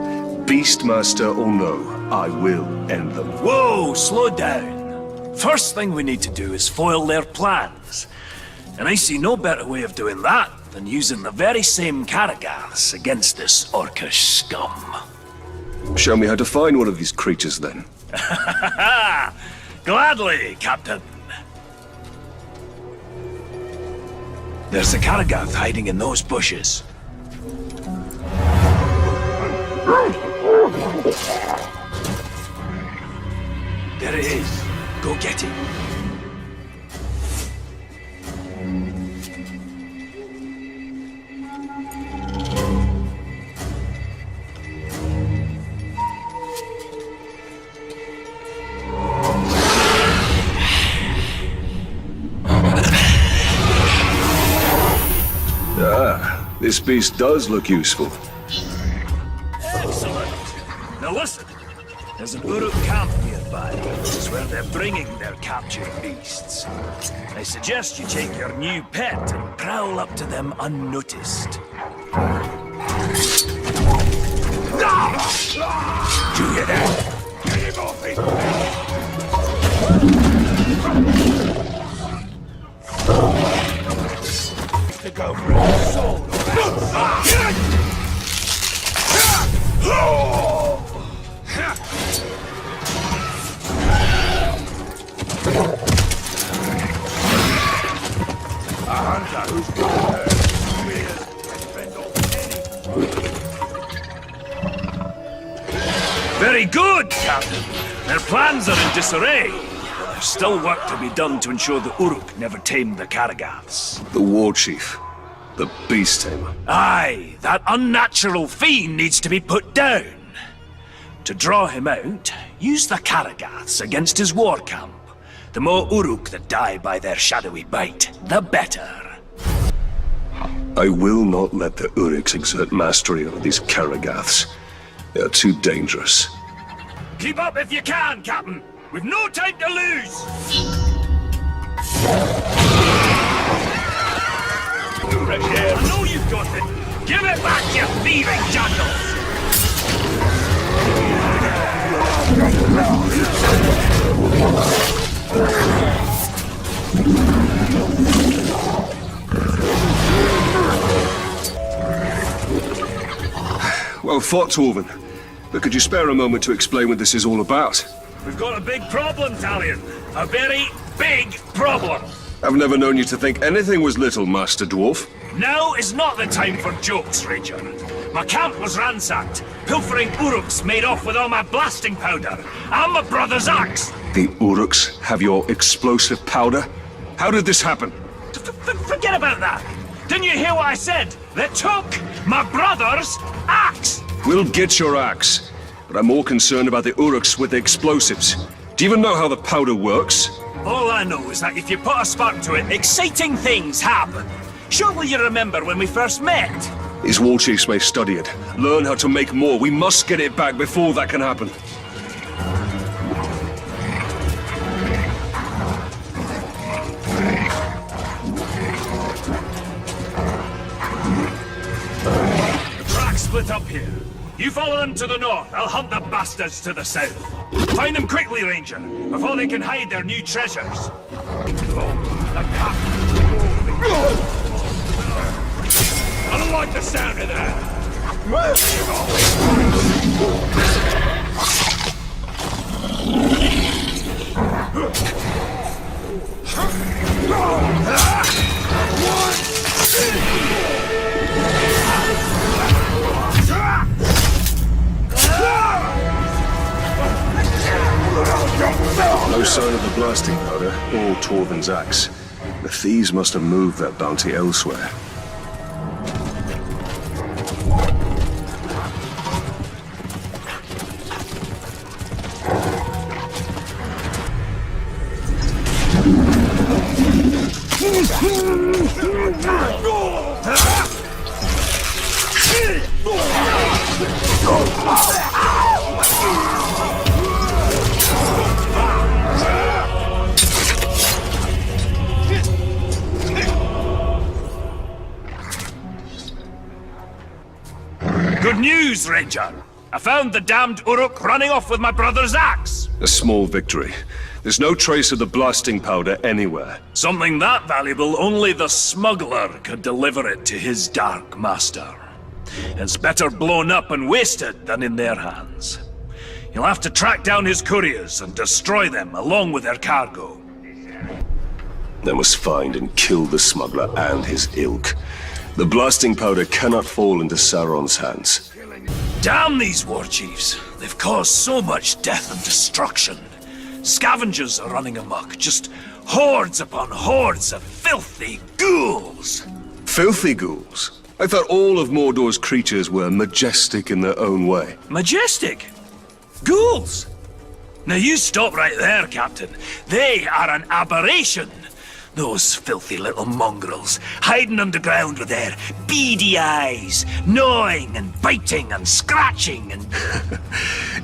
Beastmaster or no, I will end them.
Whoa, slow down. First thing we need to do is foil their plans. And I see no better way of doing that than using the very same Karagaths against this orcish scum.
Show me how to find one of these creatures, then.
Gladly, Captain. There's a Karagath hiding in those bushes. There it is. Go get him.
Ah, this beast does look useful.
Excellent. Now listen. There's an Uruk camp nearby. It's where they're bringing their captured beasts. I suggest you take your new pet and prowl up to them unnoticed. Do you hear that? Get him off it! To go for his soul. Very good, Captain. Their plans are in disarray. But there's still work to be done to ensure the Uruk never tamed the Karagaths.
The war chief. The beast tamer.
Aye, that unnatural fiend needs to be put down. To draw him out, use the Karagaths against his war camp. The more Uruk that die by their shadowy bite, the better.
I will not let the Uruks exert mastery over these Karagaths. They are too dangerous.
Keep up if you can, Captain! We've no time to lose! I know you've got it! Give it back, you thieving jackals!
Well fought, Torvin. But could you spare a moment to explain what this is all about?
We've got a big problem, Talion. A very big problem.
I've never known you to think anything was little, Master Dwarf.
Now is not the time for jokes, Ranger. My camp was ransacked. Pilfering Uruks made off with all my blasting powder. And my brother's axe.
The Uruks have your explosive powder? How did this happen?
Forget about that. Didn't you hear what I said? They took my brother's axe.
We'll get your axe. But I'm more concerned about the Uruks with the explosives. Do you even know how the powder works?
All I know is that if you put a spark to it, exciting things happen. Surely you remember when we first met?
These war chiefs may study it, learn how to make more. We must get it back before that can happen.
The track's split up here. You follow them to the north, I'll hunt the bastards to the south. Find them quickly, Ranger, before they can hide their new treasures. I don't like the sound of that.
No sign of the blasting powder or Torvin's axe. The thieves must have moved that bounty elsewhere.
Good news, Ranger! I found the damned Uruk running off with my brother's axe!
A small victory. There's no trace of the blasting powder anywhere.
Something that valuable, only the smuggler could deliver it to his dark master. It's better blown up and wasted than in their hands. You'll have to track down his couriers and destroy them along with their cargo.
They must find and kill the smuggler and his ilk. The blasting powder cannot fall into Sauron's hands.
Damn these war chiefs! They've caused so much death and destruction. Scavengers are running amok, just hordes upon hordes of filthy ghouls!
Filthy ghouls? I thought all of Mordor's creatures were majestic in their own way.
Majestic? Ghouls? Now you stop right there, Captain. They are an aberration! Those filthy little mongrels, hiding underground with their beady eyes, gnawing and biting and scratching and...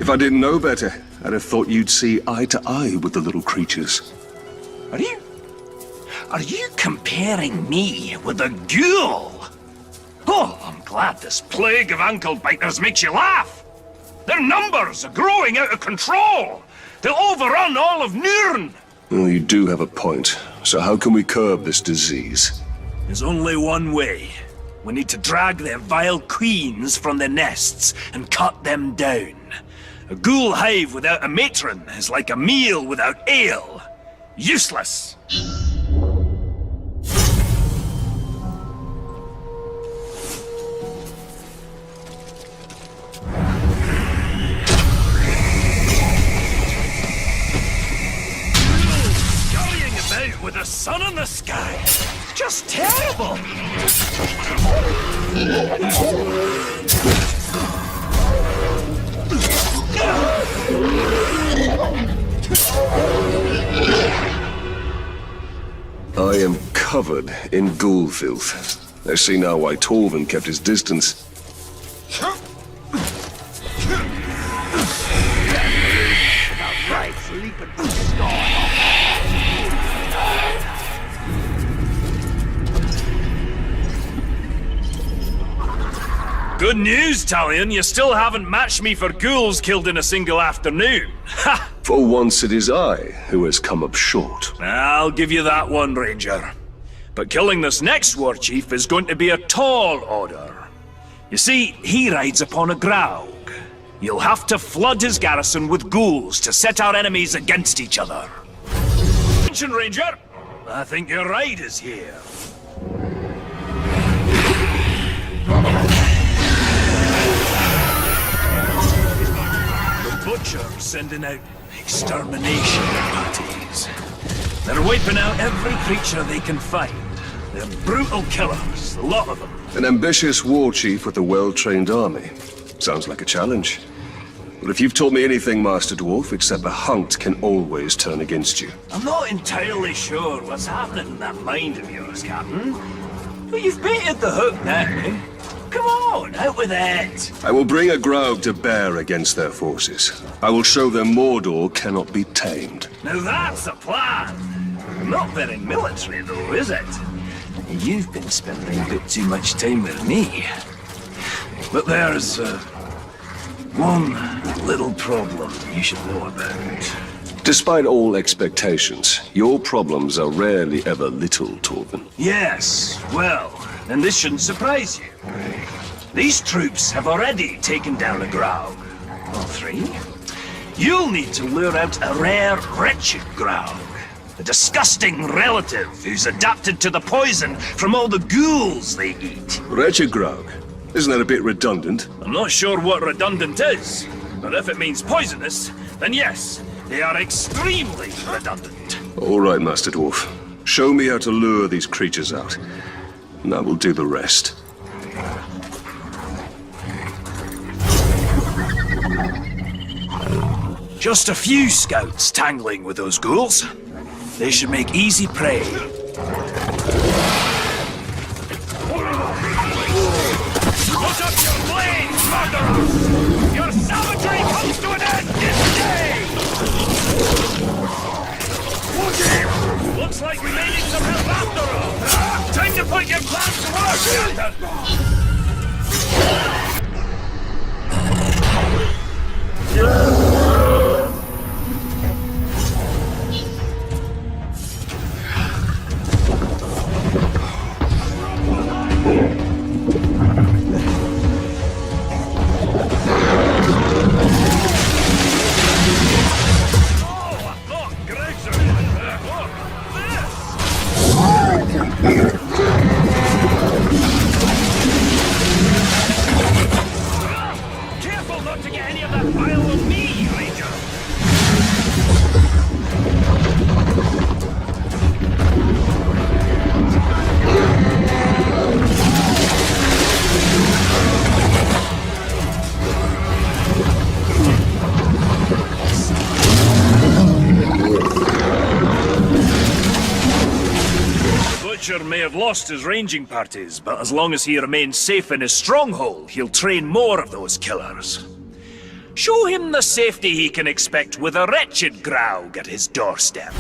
If I didn't know better, I'd have thought you'd see eye to eye with the little creatures.
Are you comparing me with a ghoul? Oh, I'm glad this plague of ankle biters makes you laugh. Their numbers are growing out of control. They'll overrun all of Nirn.
Well, you do have a point. So how can we curb this disease?
There's only one way. We need to drag their vile queens from their nests and cut them down. A ghoul hive without a matron is like a meal without ale. Useless! With the sun in the sky. Just terrible.
I am covered in ghoul filth. I see now why Torvin kept his distance.
Good news, Talion. You still haven't matched me for ghouls killed in a single afternoon. Ha!
For once it is I who has come up short.
I'll give you that one, Ranger. But killing this next war chief is going to be a tall order. You see, he rides upon a graug. You'll have to flood his garrison with ghouls to set our enemies against each other. Attention, Ranger! I think your ride is here. Butchers sending out extermination parties. They're wiping out every creature they can find. They're brutal killers, a lot of them.
An ambitious war chief with a well-trained army. Sounds like a challenge. But if you've taught me anything, Master Dwarf, it's that the hunt can always turn against you.
I'm not entirely sure what's happening in that mind of yours, Captain. But you've baited the hook now. Come on, out with it!
I will bring a Graug to bear against their forces. I will show them Mordor cannot be tamed.
Now that's a plan! Not very military though, is it? You've been spending a bit too much time with me. But there's
One little problem you should know about.
Despite all expectations, your problems are rarely ever little, Torvin.
Yes, well, then this shouldn't surprise you. These troops have already taken down a Graug. All three. You'll need to lure out a rare, wretched Graug. A disgusting relative who's adapted to the poison from all the ghouls they eat.
Wretched Graug? Isn't that a bit redundant?
I'm not sure what redundant is, but if it means poisonous, then yes, they are extremely redundant.
All right, Master Dwarf. Show me how to lure these creatures out, and I will do the rest.
Just a few scouts tangling with those ghouls. They should make easy prey. Put up your blades, murderers! Your savagery comes to an end this day! Looks like we may need some help after all. Time to put your plans to work, Careful not to get any of that bile on me, Ranger! Butcher may have lost his ranging parties, but as long as he remains safe in his stronghold, he'll train more of those killers. Show him the safety he can expect with a wretched Graug at his doorstep.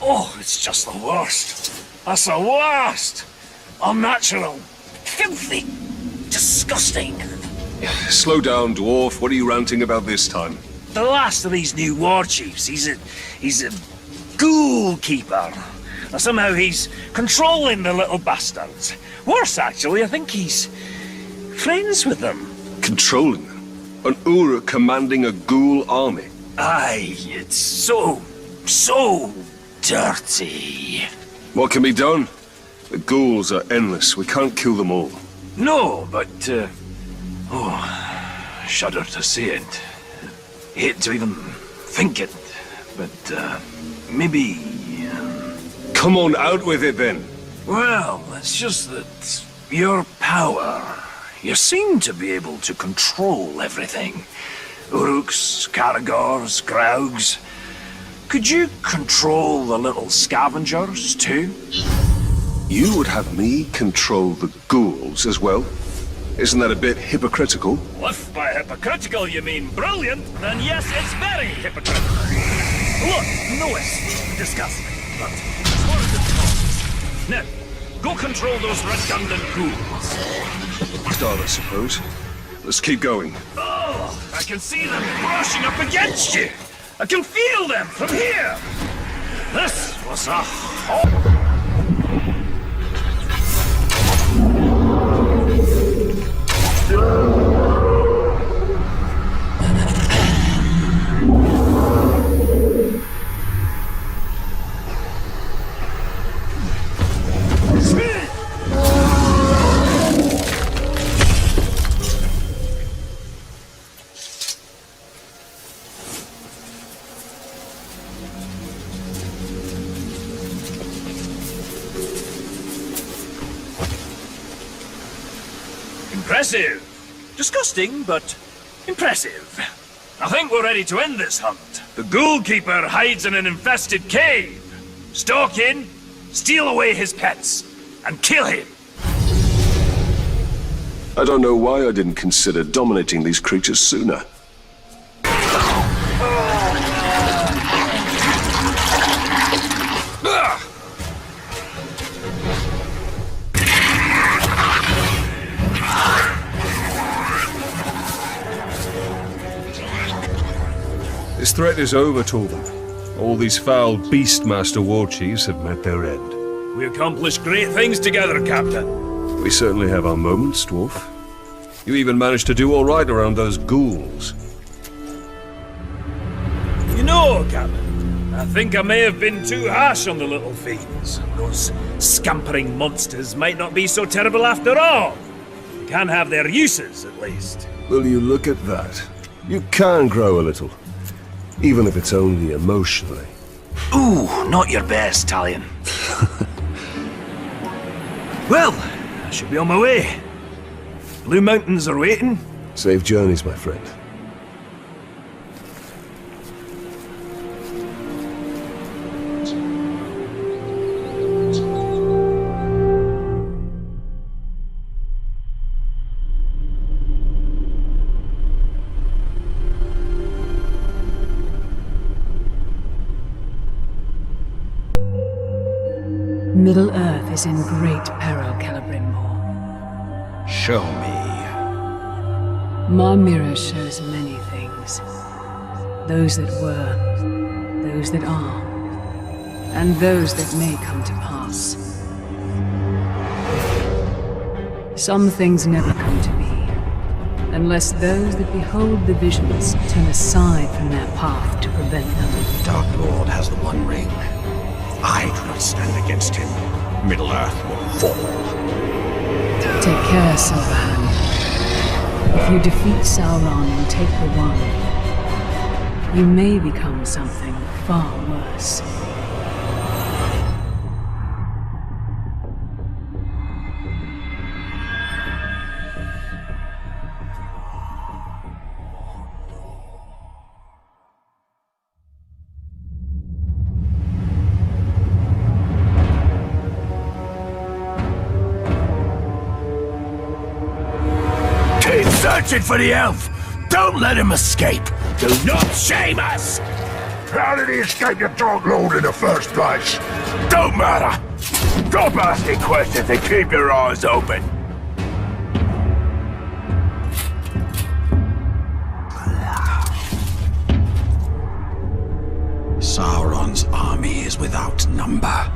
Oh, it's just the worst. That's the worst. Unnatural, filthy, disgusting.
Slow down, Dwarf. What are you ranting about this time?
The last of these new war chiefs, he's a ghoul keeper. Somehow he's controlling the little bastards. Worse, actually, I think he's friends with them.
Controlling them? An Uruk commanding a ghoul army?
Aye, it's so dirty.
What can be done? The ghouls are endless. We can't kill them all.
No, but, shudder to say it. Hate to even think it, but, maybe...
Come on, out with it then.
Well, it's just that your power... You seem to be able to control everything. Uruks, Karagors, Graugs. Could you control the little scavengers, too?
You would have me control the ghouls as well? Isn't that a bit hypocritical?
Well, if by hypocritical you mean brilliant, then yes, it's very hypocritical. Look, no, it's disgusting, but as far as it goes... Now, go control those redundant ghouls.
Start, I suppose. Let's keep going.
Oh, I can see them brushing up against you. I can feel them from here. This was a Impressive. Disgusting, but impressive. I think we're ready to end this hunt. The Ghoul Keeper hides in an infested cave. Stalk in, steal away his pets, and kill him.
I don't know why I didn't consider dominating these creatures sooner.
threat is over, Torvald. All these foul Beastmaster war chiefs have met their end.
We accomplished great things together, Captain.
We certainly have our moments, Dwarf. You even managed to do all right around those ghouls.
You know, Captain, I think I may have been too harsh on the little fiends. Those scampering monsters might not be so terrible after all. They can have their uses, at least.
Will you look at that? You can grow a little. Even if it's only emotionally.
Ooh, not your best, Talion. Well, I should be on my way. Blue Mountains are waiting.
Safe journeys, my friend.
Middle-earth is in great peril, Celebrimbor.
Show me.
My mirror shows many things. Those that were, those that are, and those that may come to pass. Some things never come to be, unless those that behold the visions turn aside from their path to prevent them.
Dark Lord has the One Ring. I do not stand against him. Middle-earth will fall.
Take care, Silverhand. If you defeat Sauron and take the One, you may become something far worse.
Searching for the elf! Don't let him escape! Do not shame us!
How did he escape the Dark Lord in the first place?
Don't matter! Stop asking questions and keep your eyes open!
Sauron's army is without number.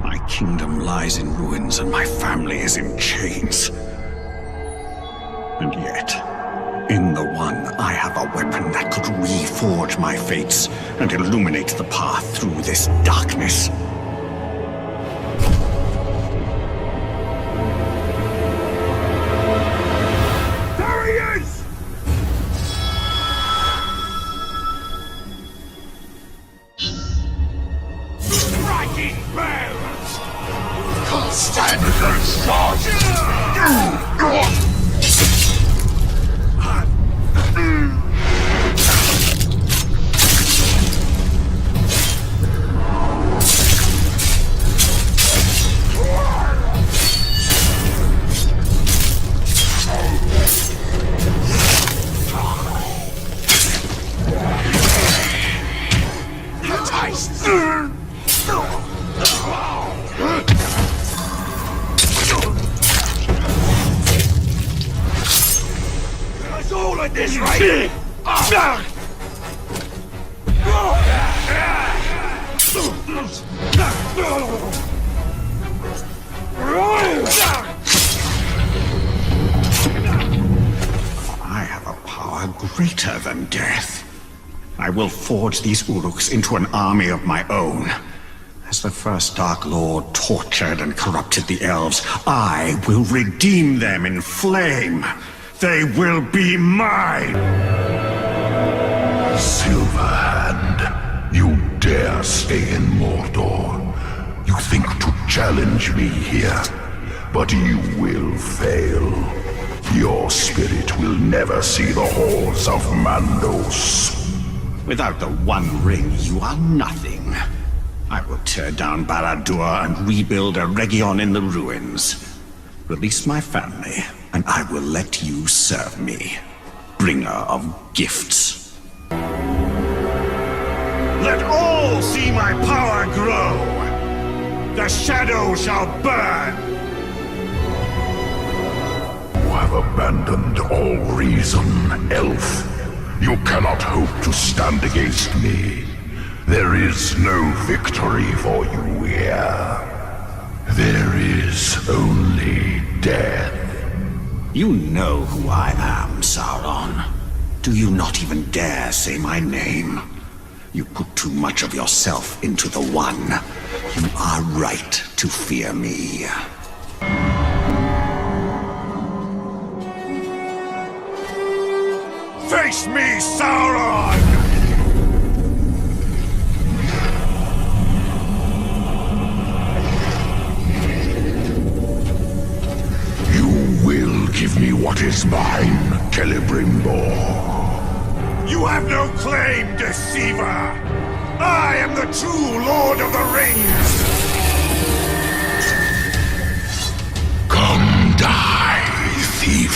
My kingdom lies in ruins and my family is in chains. And yet, in the One, I have a weapon that could reforge my fates and illuminate the path through this darkness.
There he is!
Striking blows! Can't stand against charge! This right!
I have a power greater than death. I will forge these Uruks into an army of my own. As the first Dark Lord tortured and corrupted the elves, I will redeem them in flame. They will be mine!
Silverhand, you dare stay in Mordor. You think to challenge me here, but you will fail. Your spirit will never see the halls of Mandos.
Without the One Ring, you are nothing. I will tear down Barad-dûr and rebuild a region in the ruins. Release my family, and I will let you serve me. Bringer of gifts. Let all see my power grow! The shadow shall burn!
You have abandoned all reason, elf. You cannot hope to stand against me. There is no victory for you here. There is only death.
You know who I am, Sauron. Do you not even dare say my name? You put too much of yourself into the One. You are right to fear me.
Face me, Sauron! You will give me what is mine, Celebrimbor. You have no claim, deceiver! I am the true Lord of the Rings! Come die, thief!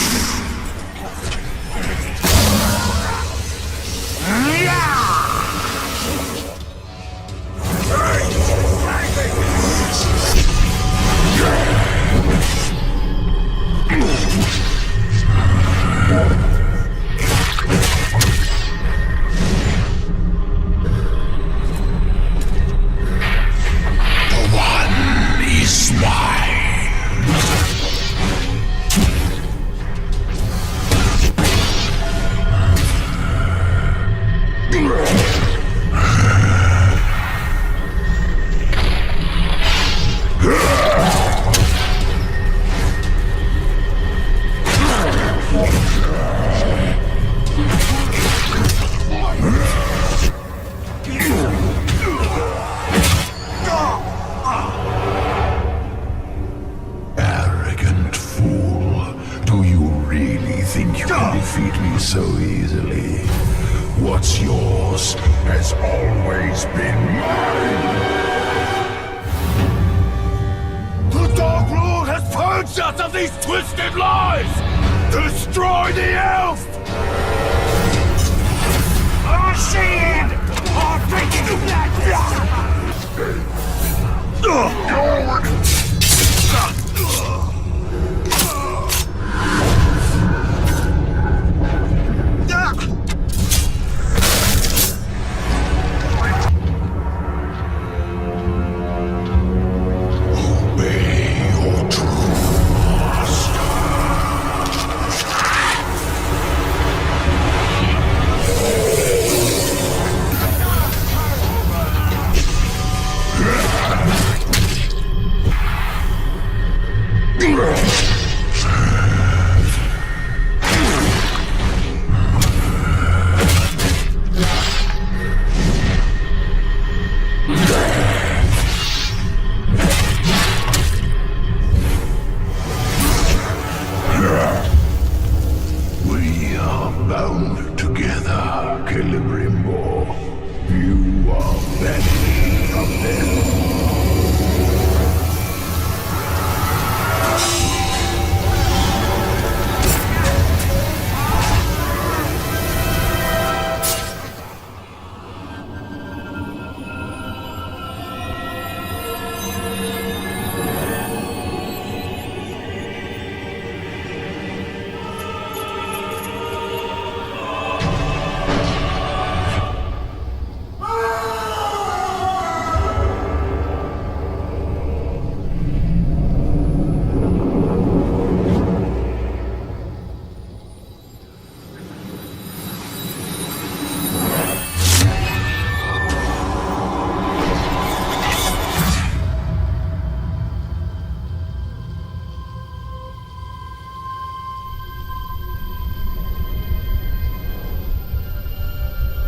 What's yours has always been mine. The Dark Lord has purged us of these twisted lies! Destroy the elf! I see him! I'll break you back!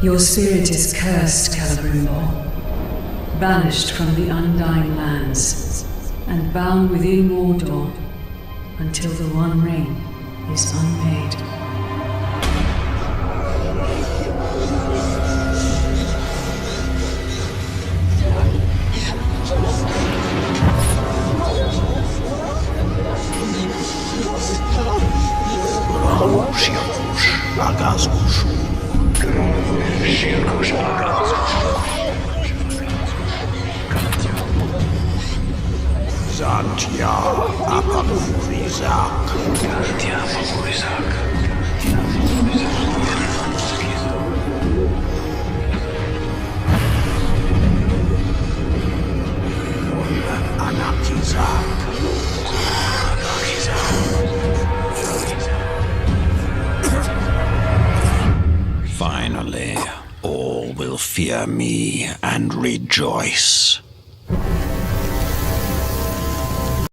Your spirit is cursed, Celebrimbor, banished from the Undying Lands, and bound within Mordor until the One Ring is unmade.
Zantia Apamurizak. fear me and rejoice.